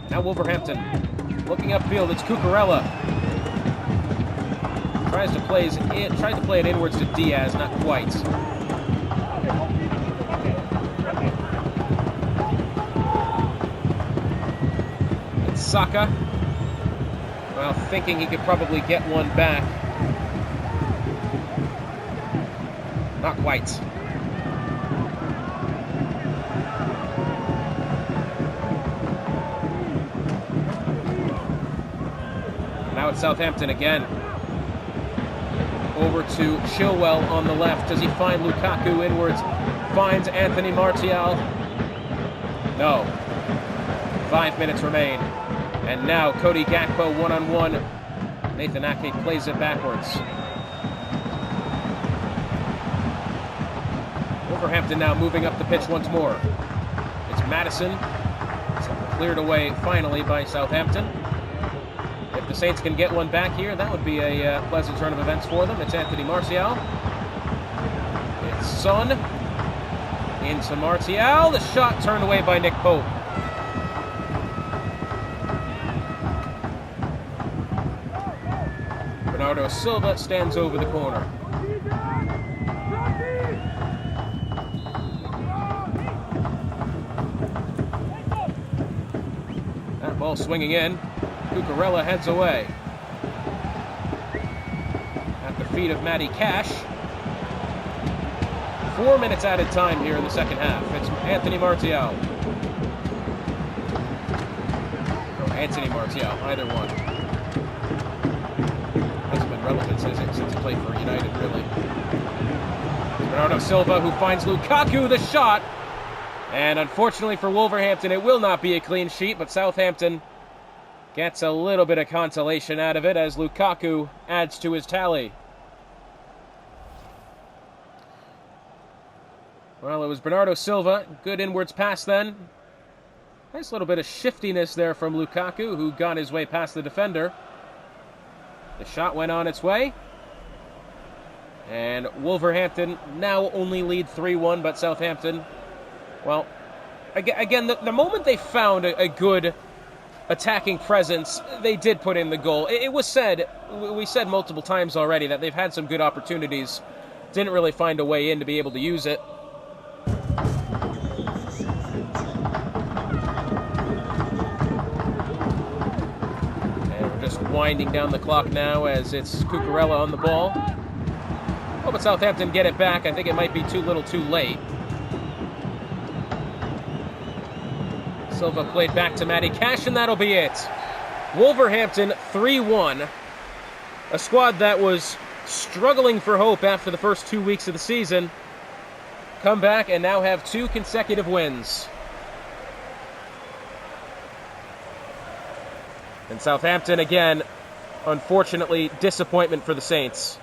Now Wolverhampton looking upfield. It's Cucurella. Tries to play it inwards to Diaz, not quite. It's Saka. Well, thinking he could probably get one back. Not quite. Now it's Southampton again. Over to Chilwell on the left. Does he find Lukaku inwards? Finds Anthony Martial. No. 5 minutes remain. And now Cody Gakpo one-on-one. Nathan Ake plays it backwards. Wolverhampton now moving up the pitch once more. It's Madison. It's cleared away finally by Southampton. If the Saints can get one back here, that would be a pleasant turn of events for them. It's Anthony Martial. It's Son. Into Martial. The shot turned away by Nick Pope. Bernardo Silva stands over the corner. That ball swinging in. Cucurella heads away. At the feet of Matty Cash. 4 minutes added time here in the second half. It's Anthony Martial. Or Anthony Martial, either one. Hasn't been relevant since he played for United, really. Bernardo Silva, who finds Lukaku, the shot. And unfortunately for Wolverhampton, it will not be a clean sheet, but Southampton gets a little bit of consolation out of it as Lukaku adds to his tally. Well, it was Bernardo Silva. Good inwards pass then. Nice little bit of shiftiness there from Lukaku, who got his way past the defender. The shot went on its way. And Wolverhampton now only lead 3-1, but Southampton, well, again, the moment they found a good attacking presence, they did put in the goal. It was said, we said multiple times already, that they've had some good opportunities, didn't really find a way in to be able to use it. And we're just winding down the clock now as it's Cucurella on the ball. Oh, but Southampton get it back. I think it might be too little too late. Silva played back to Matty Cash, and that'll be it. Wolverhampton 3-1. A squad that was struggling for hope after the first 2 weeks of the season come back and now have 2 consecutive wins. And Southampton, again, unfortunately, disappointment for the Saints.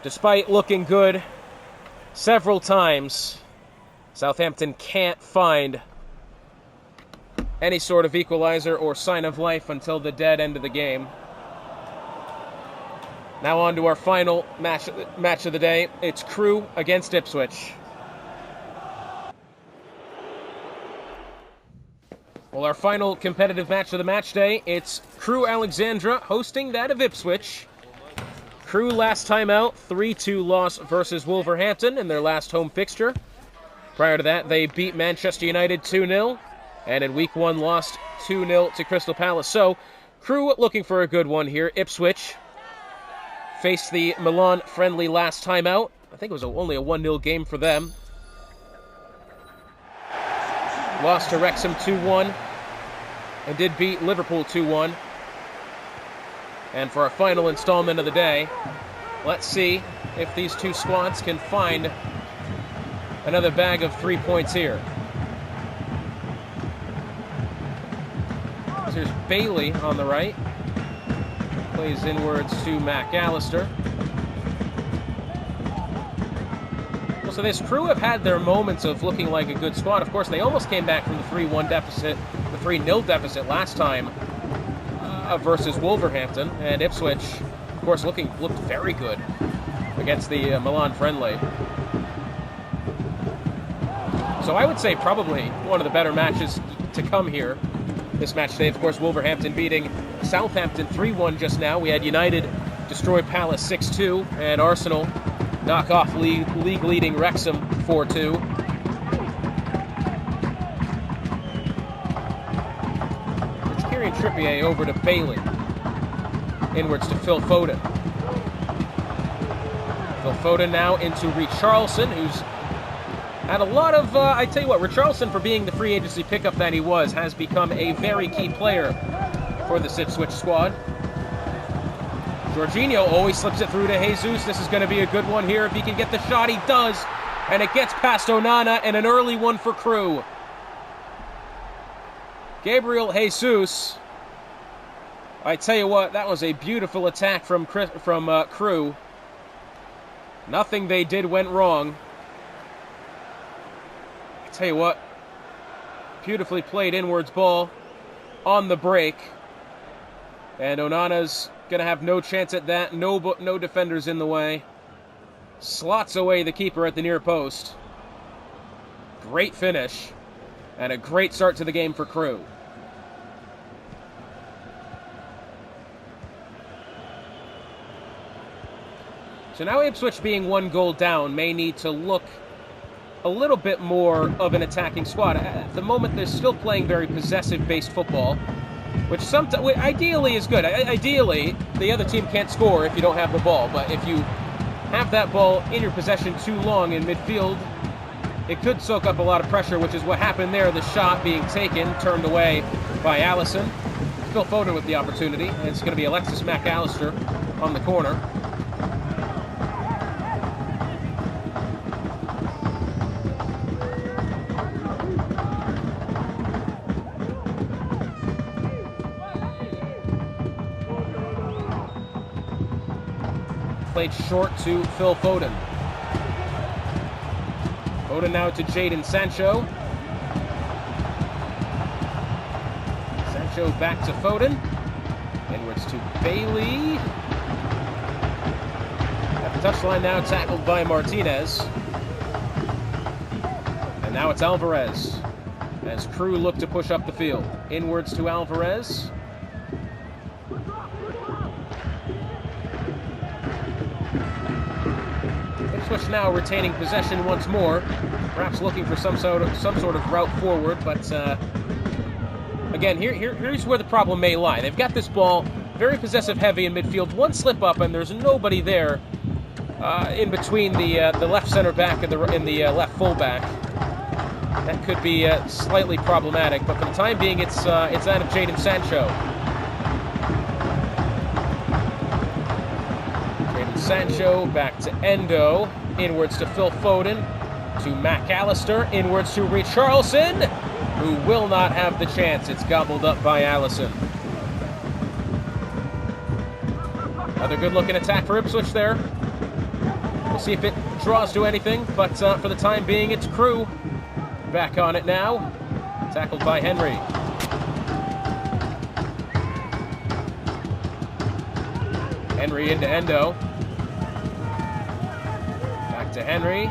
Despite looking good several times, Southampton can't find any sort of equalizer or sign of life until the dead end of the game. Now on to our final match of the day. It's Crewe against Ipswich. Well, our final competitive match of the match day, it's Crewe Alexandra hosting that of Ipswich. Crewe last time out, 3-2 loss versus Wolverhampton in their last home fixture. Prior to that, they beat Manchester United 2-0, and in Week 1 lost 2-0 to Crystal Palace. So, Crewe looking for a good one here. Ipswich faced the Milan friendly last time out. I think it was only a 1-0 game for them. lost to Wrexham 2-1 and did beat Liverpool 2-1. And for our final installment of the day, let's see if these two squads can find another bag of 3 points here. So there's Bailey on the right. Plays inwards to McAllister. So this Crew have had their moments of looking like a good squad. Of course, they almost came back from the 3-1 deficit, the 3-0 deficit last time versus Wolverhampton. And Ipswich, of course, looked very good against the Milan friendly. So I would say probably one of the better matches to come here this match today. Of course, Wolverhampton beating Southampton 3-1 just now. We had United destroy Palace 6-2, and Arsenal knock off league-leading Wrexham 4-2. Kieran Trippier over to Bailey. Inwards to Phil Foden. Phil Foden now into Richarlison, who's had a lot of, I tell you what, Richarlison, for being the free agency pickup that he was, has become a very key player for the Ipswich squad. Jorginho always slips it through to Jesus. This is going to be a good one here. If he can get the shot, he does. And it gets past Onana, and an early one for Crew. Gabriel Jesus. I tell you what, that was a beautiful attack from Crew. Nothing they did went wrong. I tell you what, beautifully played inwards ball on the break. And Onana's going to have no chance at that. No defenders in the way. Slots away the keeper at the near post. Great finish. And a great start to the game for Crew. So now Ipswich, being 1 goal down, may need to look a little bit more of an attacking squad. At the moment, they're still playing very possessive-based football, which ideally is good. Ideally, the other team can't score if you don't have the ball, but if you have that ball in your possession too long in midfield, it could soak up a lot of pressure, which is what happened there. The shot being taken, turned away by Allison. Phil Foden with the opportunity, and it's going to be Alexis McAllister on the corner. Played short to Phil Foden. Foden now to Jadon Sancho. Sancho back to Foden. Inwards to Bailey. At the touchline now, tackled by Martinez. And now it's Alvarez, as Crew look to push up the field. Inwards to Alvarez. Ipswich now retaining possession once more, perhaps looking for some sort of route forward. But again, here's where the problem may lie. They've got this ball very possessive heavy in midfield. One slip up and there's nobody there in between the left center back and the left full back. That could be slightly problematic. But for the time being, it's that of Jadon Sancho. Sancho back to Endo, inwards to Phil Foden, to McAllister, inwards to Richarlison, who will not have the chance. It's gobbled up by Allison. Another good-looking attack for Ipswich there. We'll see if it draws to anything, but for the time being, it's Crew back on it now. Tackled by Henry. Henry into Endo. To Henry.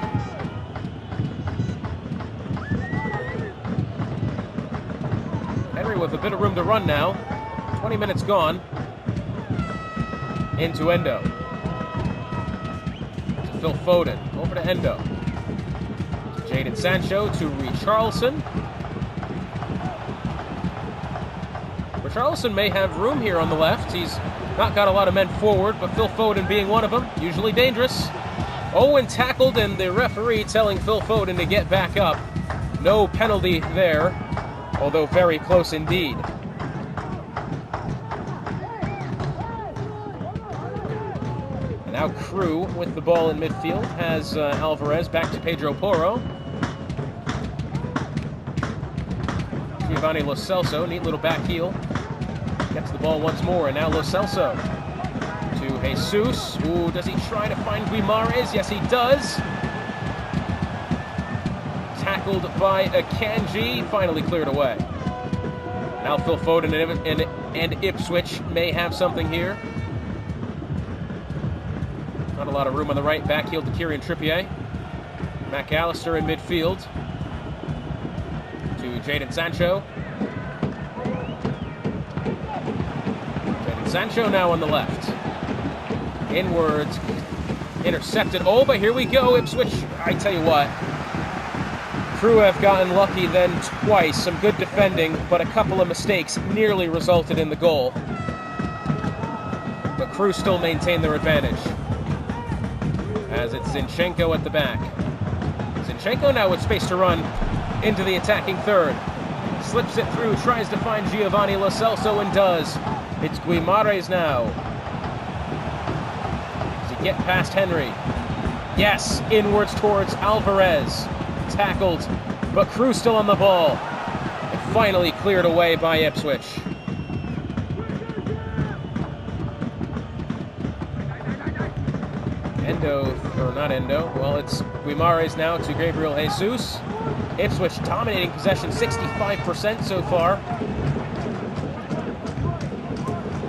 Henry with a bit of room to run now. 20 minutes gone. Into Endo. To Phil Foden. Over to Endo. To Jadon Sancho. To Richarlison. Richarlison may have room here on the left. He's not got a lot of men forward, but Phil Foden being one of them. Usually dangerous. Owen tackled, and the referee telling Phil Foden to get back up. No penalty there, although very close indeed. And now Crew with the ball in midfield has Alvarez back to Pedro Porro. Giovanni Lo Celso, neat little back heel. Gets the ball once more, and now Lo Celso to Jesus. Ooh, does he try to find Guimarães? Yes, he does. Tackled by Akanji, finally cleared away. Now Phil Foden and Ipswich may have something here. Not a lot of room on the right, back heel to Kieran Trippier. McAllister in midfield to Jadon Sancho. Jadon Sancho now on the left. Inwards, intercepted. Oh, but here we go, Ipswich. I tell you what, Crew have gotten lucky then twice. Some good defending, but a couple of mistakes nearly resulted in the goal. But Crew still maintain their advantage, as it's Zinchenko at the back. Zinchenko now with space to run into the attacking third. Slips it through, tries to find Giovanni Lo Celso, and does. It's Guimarães now. Does he get past Henry? Yes, inwards towards Alvarez. Tackled, but Crew still on the ball. And finally cleared away by Ipswich. Well, it's Guimarães now to Gabriel Jesus. Ipswich dominating possession, 65% so far.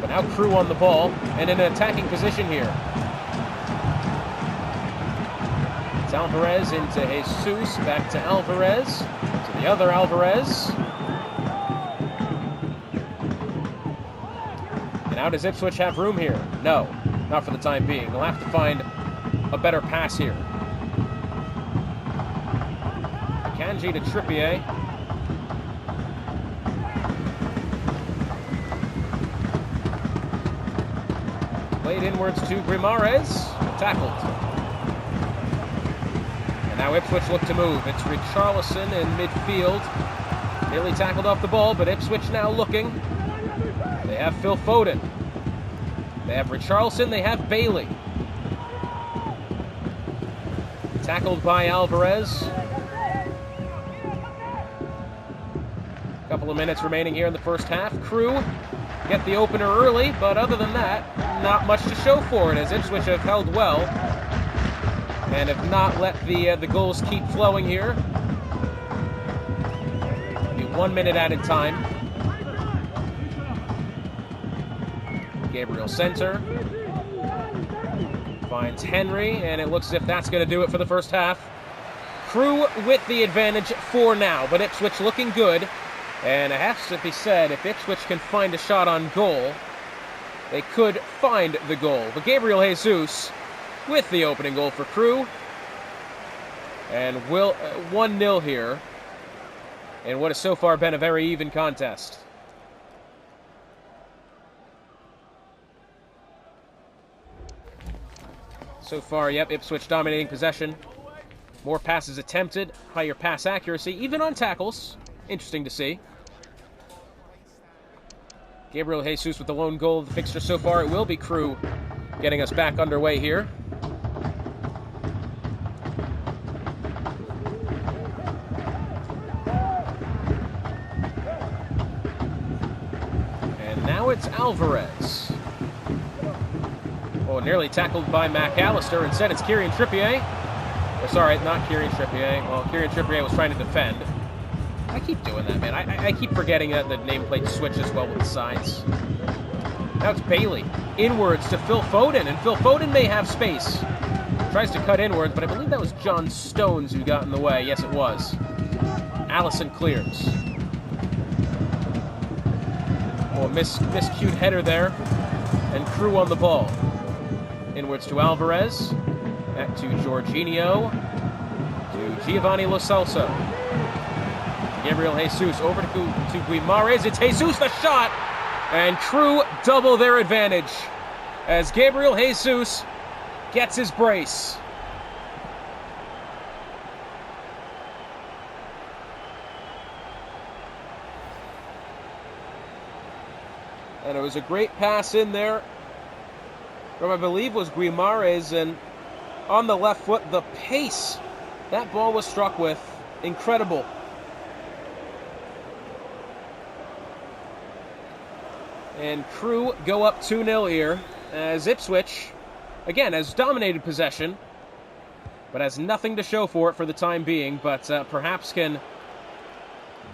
But now Crew on the ball and in an attacking position here. It's Alvarez into Jesus, back to Alvarez, to the other Alvarez. And now does Ipswich have room here? No, not for the time being. They'll have to find a better pass here. Akanji to Trippier. Played inwards to Guimarães. Tackled. And now Ipswich look to move. It's Richarlison in midfield. Nearly tackled off the ball, but Ipswich now looking. They have Phil Foden. They have Richarlison. They have Bailey. Tackled by Alvarez. A couple of minutes remaining here in the first half. Crew get the opener early, but other than that, not much to show for it, as Ipswich have held well and have not let the goals keep flowing here. Be 1 minute added time. Gabriel center. Finds Henry, and it looks as if that's going to do it for the first half. Crew with the advantage for now, but Ipswich looking good. And it has to be said, if Ipswich can find a shot on goal, they could find the goal. But Gabriel Jesus with the opening goal for Crew. And 1-0 here in what has so far been a very even contest. So far, yep, Ipswich dominating possession. More passes attempted, higher pass accuracy, even on tackles. Interesting to see. Gabriel Jesus with the lone goal of the fixture so far. It will be Crew getting us back underway here. And now it's Alvarez. Oh, nearly tackled by McAllister. Instead, it's Kieran Trippier. Oh, sorry, not Kieran Trippier. Well, Kieran Trippier was trying to defend. I keep doing that, man. I keep forgetting that the nameplate switches well with the sides. Now it's Bailey. Inwards to Phil Foden, and Phil Foden may have space. Tries to cut inwards, but I believe that was John Stones who got in the way. Yes, it was. Allison clears. Oh, miscued header there. And Crew on the ball. Inwards to Alvarez. Back to Jorginho. To Giovanni Lo Celso. Gabriel Jesus over to Guimarães. It's Jesus, the shot! And Crew double their advantage as Gabriel Jesus gets his brace. And it was a great pass in there from, I believe, was Guimares, and on the left foot, the pace that ball was struck with, incredible. And Crew go up 2-0 here, as Ipswich, again, has dominated possession, but has nothing to show for it for the time being, but perhaps can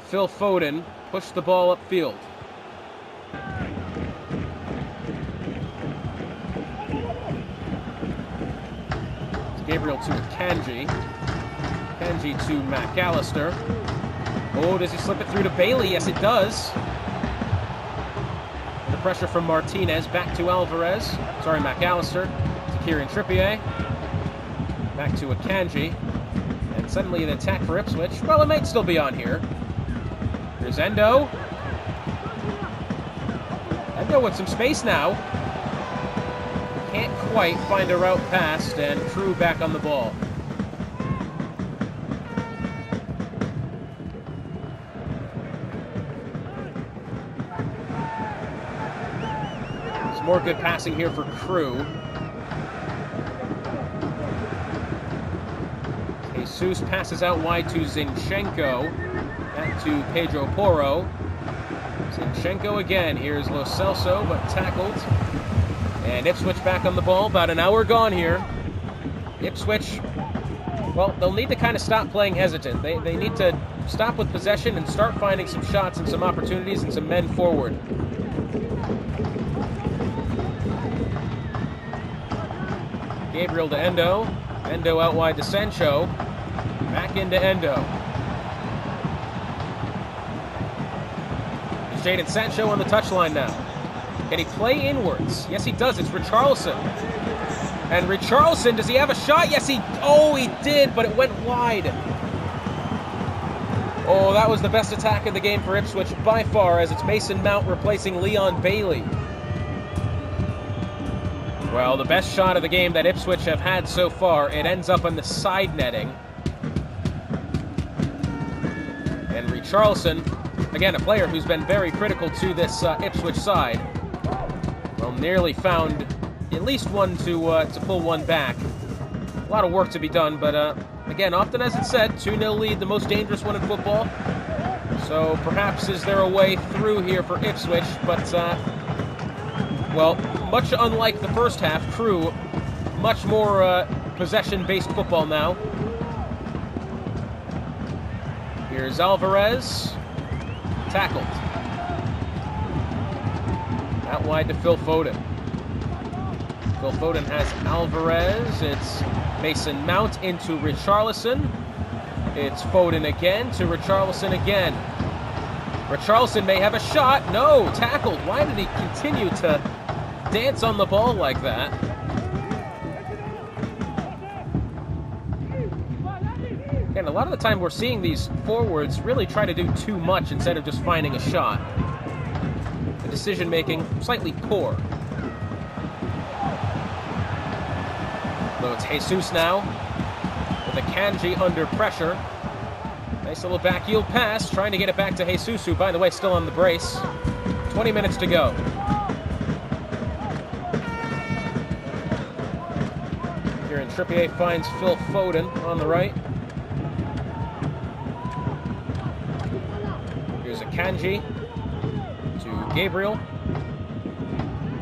Phil Foden push the ball upfield. Gabriel to Kanji. Kanji to McAllister. Oh, does he slip it through to Bailey? Yes, it does. And the pressure from Martinez. Back to Alvarez. Sorry, McAllister. To Kieran Trippier. Back to Akanji. And suddenly an attack for Ipswich. Well, it might still be on here. Here's Endo. Endo with some space now. Can't quite find a route past, and Crew back on the ball. Some more good passing here for Crew. Jesus passes out wide to Zinchenko. Back to Pedro Porro. Zinchenko again. Here's Lo Celso, but tackled. And Ipswich back on the ball. About an hour gone here. Ipswich, well, they'll need to kind of stop playing hesitant. They need to stop with possession and start finding some shots and some opportunities and some men forward. Gabriel to Endo. Endo out wide to Sancho. Back into Endo. Jadon Sancho on the touchline now. Can he play inwards? Yes, he does. It's Richarlison. And Richarlison, does he have a shot? Yes, he did, but it went wide. Oh, that was the best attack of the game for Ipswich by far, as it's Mason Mount replacing Leon Bailey. Well, the best shot of the game that Ipswich have had so far, it ends up on the side netting. And Richarlison, again, a player who's been very critical to this Ipswich side, well, nearly found at least one to pull one back. A lot of work to be done, but again, often as it's said, 2-0 lead, the most dangerous one in football. So perhaps is there a way through here for Ipswich, but well, much unlike the first half, Crew, much more possession-based football now. Here's Alvarez, tackled. Out wide to Phil Foden. Phil Foden has Alvarez. It's Mason Mount into Richarlison. It's Foden again to Richarlison again. Richarlison may have a shot. No, tackled. Why did he continue to dance on the ball like that? Again, a lot of the time we're seeing these forwards really try to do too much instead of just finding a shot. Decision-making slightly poor. Though it's Jesus now with Akanji under pressure. Nice little backheel pass, trying to get it back to Jesus, who, by the way, still on the brace. 20 minutes to go. Kieran Trippier finds Phil Foden on the right. Here's Akanji. Gabriel.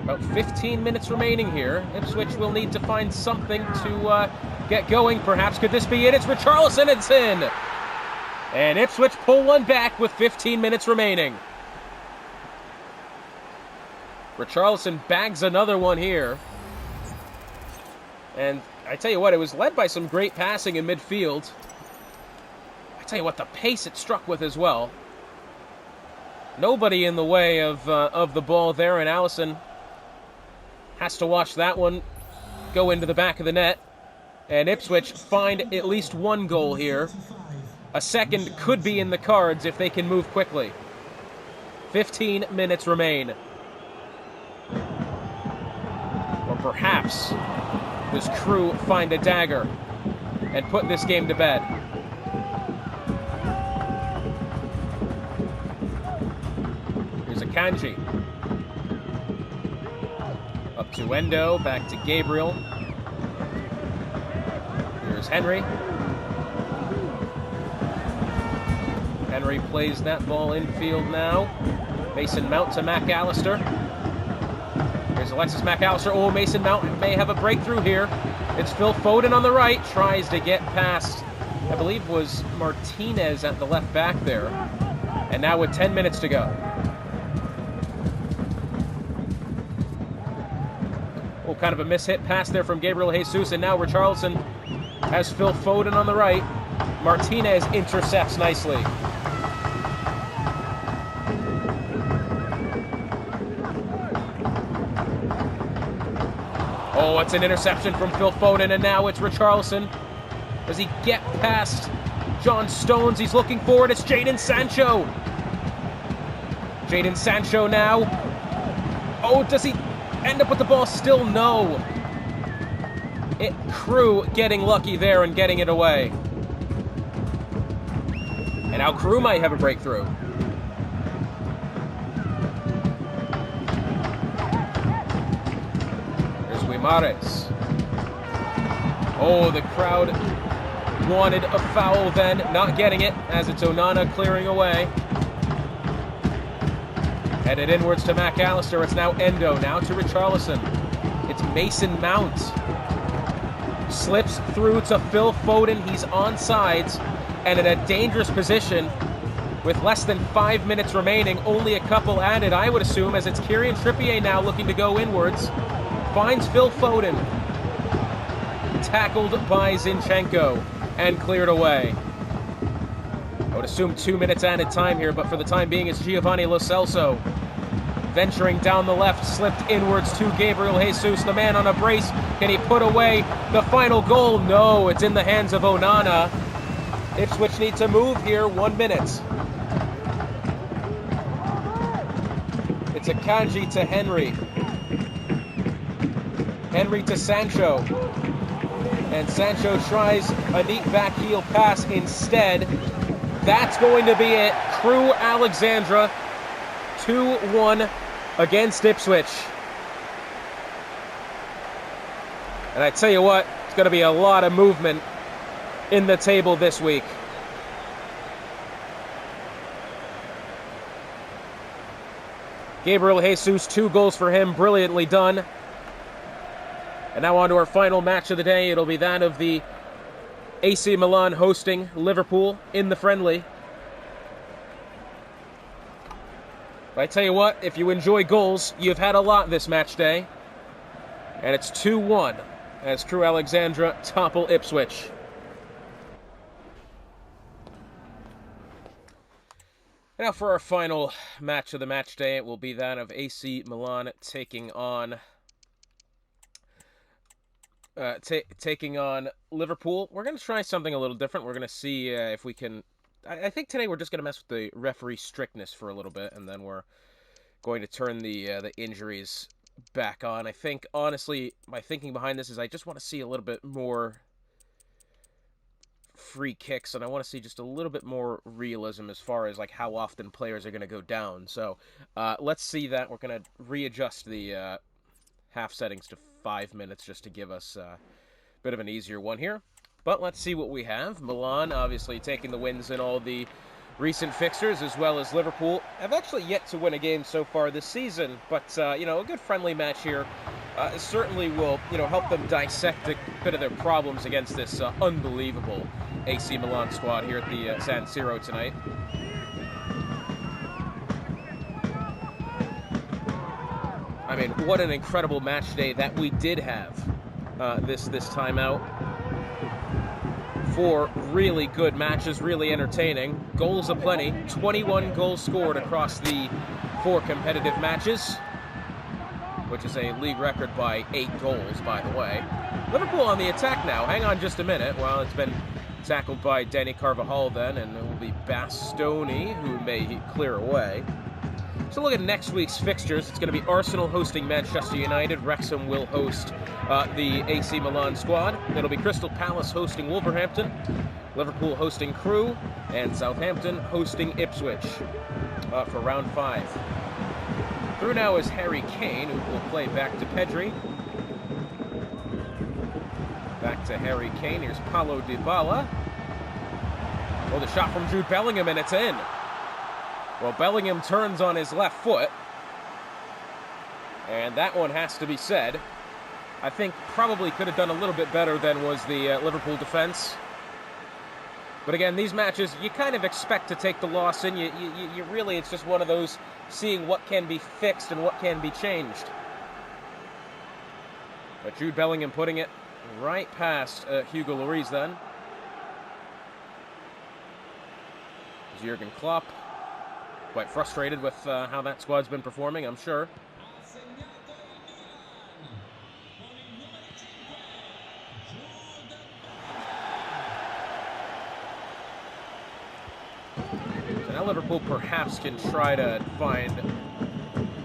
About 15 minutes remaining here. Ipswich will need to find something to get going. Perhaps could this be it? It's Richarlison. It's in. And Ipswich pull one back with 15 minutes remaining. Richarlison bags another one here. And I tell you what, it was led by some great passing in midfield. I tell you what, the pace it struck with as well. Nobody in the way of the ball there, and Allison has to watch that one go into the back of the net. And Ipswich find at least one goal here. A second could be in the cards if they can move quickly. 15 minutes remain. Or perhaps does Crew find a dagger and put this game to bed? Here's Akanji. to Endo, back to Gabriel. Here's Henry. Henry plays that ball infield now. Mason Mount to McAllister. Here's Alexis McAllister. Oh, Mason Mount may have a breakthrough here. It's Phil Foden on the right. Tries to get past, I believe was Martinez at the left back there. And now with 10 minutes to go. Oh, kind of a mishit pass there from Gabriel Jesus. And now Richarlison has Phil Foden on the right. Martinez intercepts nicely. Oh, it's an interception from Phil Foden, and now it's Richarlison. Does he get past John Stones? He's looking forward. It's Jadon Sancho. Jadon Sancho now. Oh, does he end up with the ball? Still no. Crew getting lucky there and getting it away. And now Crew might have a breakthrough. Mahrez. Oh, the crowd wanted a foul then, not getting it, as it's Onana clearing away. Headed inwards to McAllister. It's now Endo, now to Richarlison. It's Mason Mount. Slips through to Phil Foden. He's on sides and in a dangerous position with less than 5 minutes remaining. Only a couple added, I would assume, as it's Kieran Trippier now looking to go inwards. Finds Phil Foden. Tackled by Zinchenko and cleared away. I would assume 2 minutes added time here, but for the time being, it's Giovanni Lo Celso. Venturing down the left, slipped inwards to Gabriel Jesus, the man on a brace. Can he put away the final goal? No, it's in the hands of Onana. Ipswich need to move here. 1 minute. It's Akanji to Henry. Henry to Sancho. And Sancho tries a neat back heel pass instead. That's going to be it. Crew Alexandra, 2-1 against Ipswich. And I tell you what, it's going to be a lot of movement in the table this week. Gabriel Jesus, 2 goals for him, brilliantly done. And now on to our final match of the day. It'll be that of the AC Milan hosting Liverpool in the friendly. But I tell you what, if you enjoy goals, you've had a lot this match day. And it's 2-1 as Crew Alexandra topple Ipswich. Now for our final match of the match day, it will be that of AC Milan taking on Liverpool. We're going to try something a little different. We're going to see if we can... I think today we're just going to mess with the referee strictness for a little bit, and then we're going to turn the injuries back on. I think, honestly, my thinking behind this is I just want to see a little bit more free kicks, and I want to see just a little bit more realism as far as like how often players are going to go down. So let's see that. We're going to readjust the half settings to 5 minutes just to give us a bit of an easier one here. But let's see what we have. Milan obviously taking the wins in all the recent fixtures, as well as Liverpool have actually yet to win a game so far this season. But, a good friendly match here certainly will, help them dissect a bit of their problems against this unbelievable AC Milan squad here at the San Siro tonight. I mean, what an incredible match day that we did have this time out. 4 really good matches, really entertaining. Goals aplenty. 21 goals scored across the 4 competitive matches, which is a league record by 8 goals, by the way. Liverpool on the attack now. Hang on just a minute. Well, it's been tackled by Danny Carvajal then, and it will be Bastoni who may clear away. So look at next week's fixtures. It's going to be Arsenal hosting Manchester United. Wrexham will host the AC Milan squad. It'll be Crystal Palace hosting Wolverhampton, Liverpool hosting Crew, and Southampton hosting Ipswich for round 5. Through now is Harry Kane, who will play back to Pedri. Back to Harry Kane. Here's Paulo Dybala. Oh, the shot from Jude Bellingham, and it's in. Well, Bellingham turns on his left foot. And that one has to be said. I think probably could have done a little bit better than was the Liverpool defense. But again, these matches, you kind of expect to take the loss in. You really, it's just one of those seeing what can be fixed and what can be changed. But Jude Bellingham putting it right past Hugo Lloris then. Jurgen Klopp, quite frustrated with how that squad's been performing, I'm sure. So now Liverpool perhaps can try to find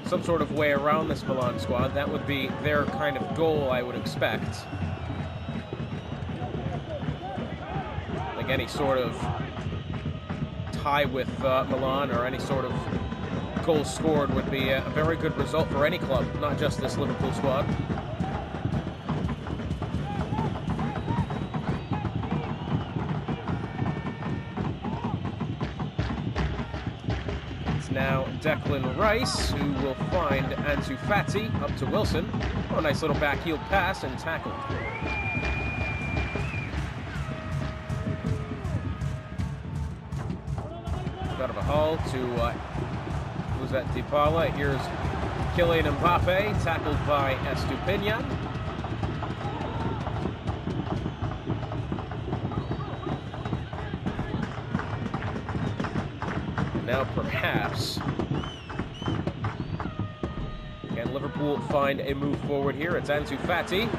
some sort of way around this Milan squad. That would be their kind of goal, I would expect. Like any sort of tie with Milan or any sort of goal scored would be a very good result for any club, not just this Liverpool squad. It's now Declan Rice, who will find Ansu Fati up to Wilson. Oh, a nice little backheel pass and tackled. Out of a haul to who's that? Dybala. Here's Kylian Mbappe, tackled by Estupinian. And now perhaps can Liverpool find a move forward here? It's Ansu Fati.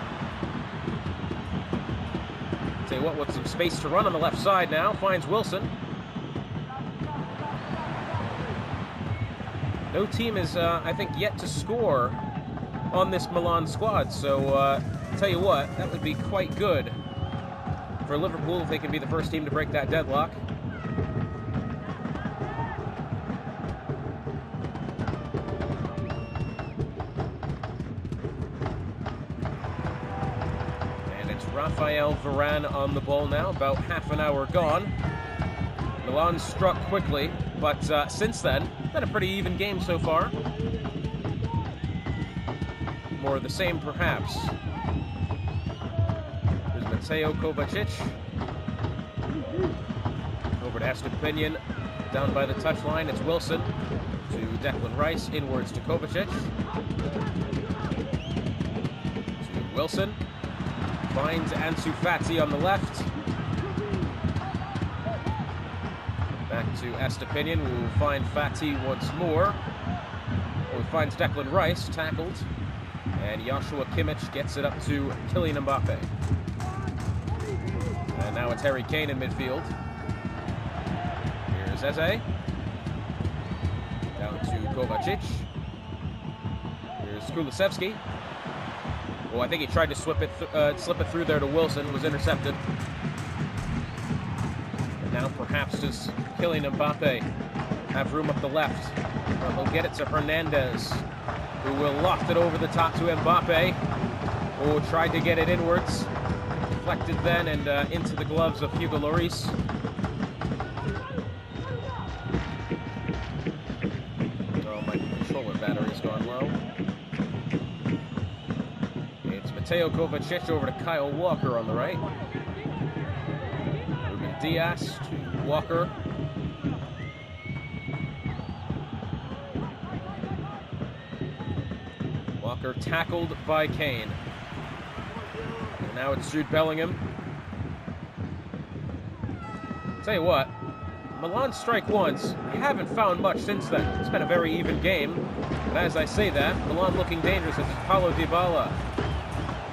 Tell you what, with some space to run on the left side now, finds Wilson. No team is, I think, yet to score on this Milan squad. So, tell you what, that would be quite good for Liverpool if they can be the first team to break that deadlock. And it's Rafael Varane on the ball now, about half an hour gone. Milan struck quickly, but since then, been a pretty even game so far. More of the same, perhaps. There's Mateo Kovacic. Over to Estupinian, down by the touchline. It's Wilson to Declan Rice, inwards to Kovacic. To Wilson. Finds Ansu Fati on the left. Back to Estupinian, who will find Fati once more. Who finds Declan Rice, tackled. And Joshua Kimmich gets it up to Kylian Mbappe. And now it's Harry Kane in midfield. Here's Eze. Down to Kovacic. Here's Kulusevski. Oh, I think he tried to slip it through there to Wilson. Was intercepted. Now perhaps does Kylian Mbappe have room up the left? Well, he'll get it to Hernandez, who will loft it over the top to Mbappe, who tried to get it inwards. Deflected then and into the gloves of Hugo Lloris. Oh, my controller battery's gone low. It's Mateo Kovacic over to Kyle Walker on the right. Diaz to Walker. Walker tackled by Kane. And now it's Jude Bellingham. Tell you what, Milan strike once. I haven't found much since then. It's been a very even game. But as I say that, Milan looking dangerous. It's Paulo Dybala.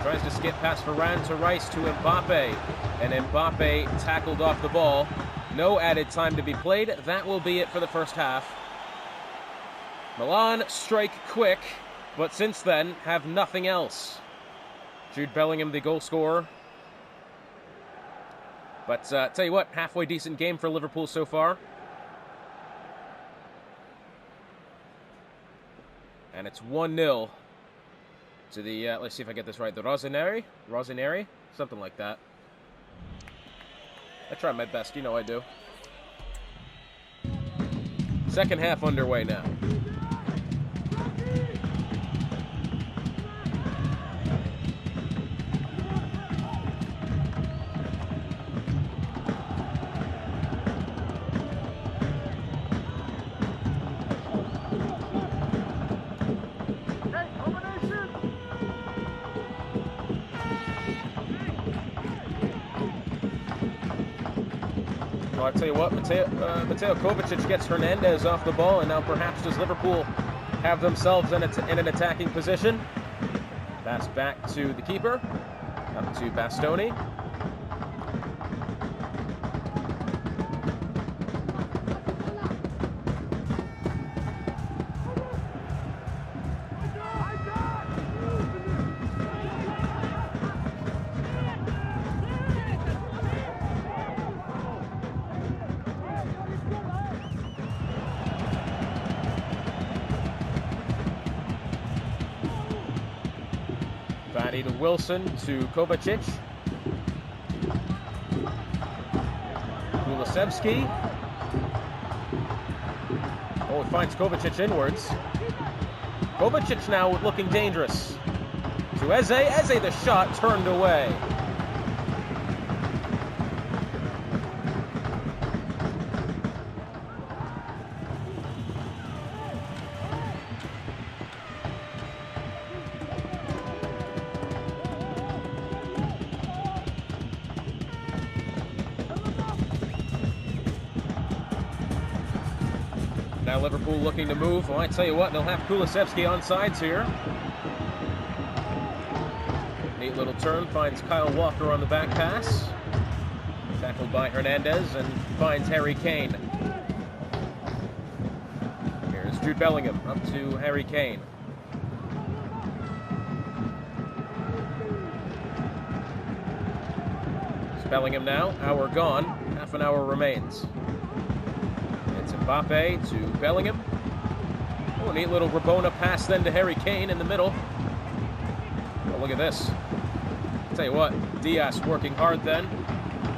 Tries to skip past Varane to Rice to Mbappe. And Mbappe tackled off the ball. No added time to be played. That will be it for the first half. Milan strike quick, but since then have nothing else. Jude Bellingham, the goal scorer. But tell you what, halfway decent game for Liverpool so far. it's 1-0 to the, let's see if I get this right, the Rossoneri? Something like that. I try my best, you know I do. Second half underway now. Well, I tell you what, Mateo Kovacic gets Hernandez off the ball, and now perhaps does Liverpool have themselves in an attacking position. Pass back to the keeper, up to Bastoni. Vanny to Wilson to Kovacic. Kulusevski. Oh, he finds Kovacic inwards. Kovacic now looking dangerous. To Eze. Eze, the shot turned away. Now Liverpool looking to move. Well, I tell you what, they'll have Kulusevski on sides here. Neat little turn, finds Kyle Walker on the back pass. Tackled by Hernandez and finds Harry Kane. Here's Jude Bellingham up to Harry Kane. It's Bellingham now, hour gone, half an hour remains. Mbappe to Bellingham. Oh, neat little Rabona pass then to Harry Kane in the middle. Oh, look at this. I'll tell you what, Diaz working hard then.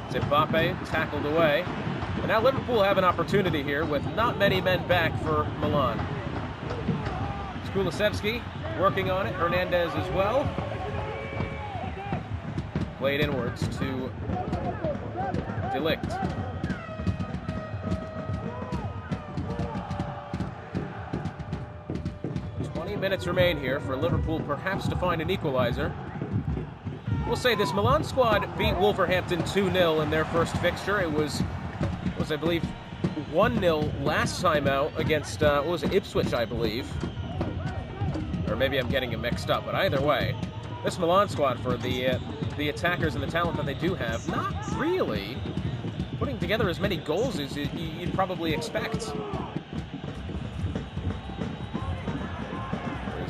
It's Mbappe tackled away. And now Liverpool have an opportunity here with not many men back for Milan. Kulusevski working on it. Hernandez as well. Played inwards to De Ligt. 20 minutes remain here for Liverpool perhaps to find an equalizer. We'll say this Milan squad beat Wolverhampton 2-0 in their first fixture. It was I believe 1-0 last time out against what was it, Ipswich, I believe. Or maybe I'm getting it mixed up, but either way, this Milan squad, for the attackers and the talent that they do have, not really putting together as many goals as you'd probably expect.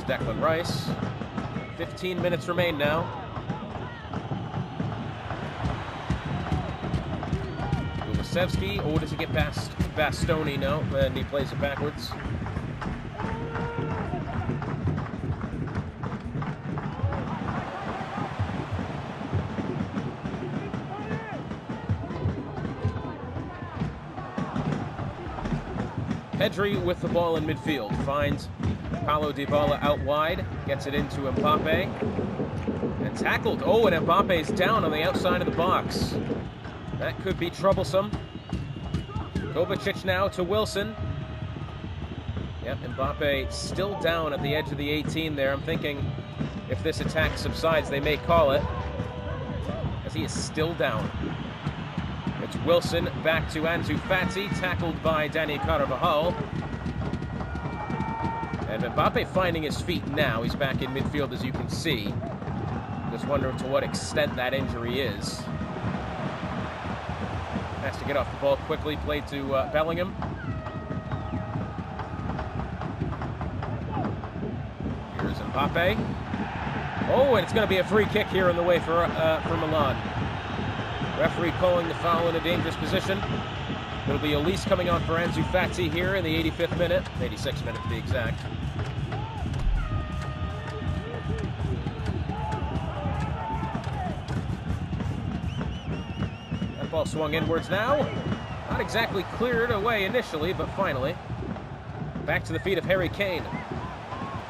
Declan Rice. 15 minutes remain now. Kulusevski. Oh, does he get past Bastoni? No, and he plays it backwards. Pedri with the ball in midfield. Finds Paulo Dybala out wide, gets it into Mbappe, and tackled. Oh, and Mbappe's down on the outside of the box. That could be troublesome. Kovacic now to Wilson. Yep, Mbappe still down at the edge of the 18 there. I'm thinking if this attack subsides, they may call it, as he is still down. It's Wilson back to Ansu Fati, tackled by Dani Carvajal. And Mbappe finding his feet now. He's back in midfield, as you can see. Just wondering to what extent that injury is. Has to get off the ball quickly. Played to Bellingham. Here's Mbappe. Oh, and it's going to be a free kick here in the way for Milan. Referee calling the foul in a dangerous position. It'll be Elise coming on for Ansu Fati here in the 85th minute. 86th minute to be exact. Ball swung inwards now. Not exactly cleared away initially, but finally. Back to the feet of Harry Kane.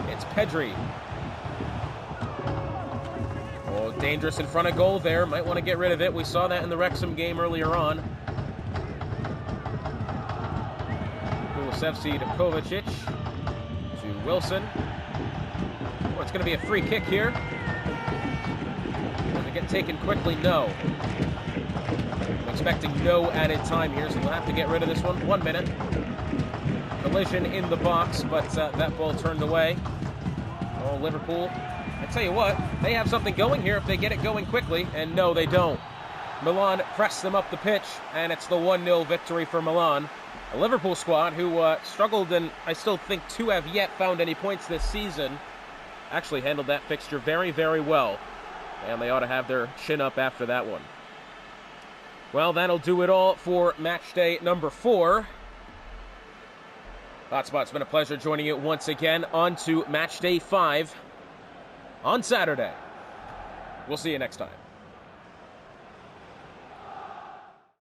It's Pedri. Oh, dangerous in front of goal there. Might want to get rid of it. We saw that in the Wrexham game earlier on. Kulusevski to Kovacic. To Wilson. Oh, it's going to be a free kick here. Going to get taken quickly? No. I'm expecting no added time here, so we'll have to get rid of this one. 1 minute. Collision in the box, but that ball turned away. Oh, Liverpool. I tell you what, they have something going here if they get it going quickly, and no, they don't. Milan press them up the pitch, and it's the 1-0 victory for Milan. A Liverpool squad who struggled, and I still think to have yet found any points this season, actually handled that fixture very, very well. And they ought to have their chin up after that one. Well, that'll do it all for match day number 4. Hotspot, it's been a pleasure joining you once again. On to match day 5 on Saturday. We'll see you next time.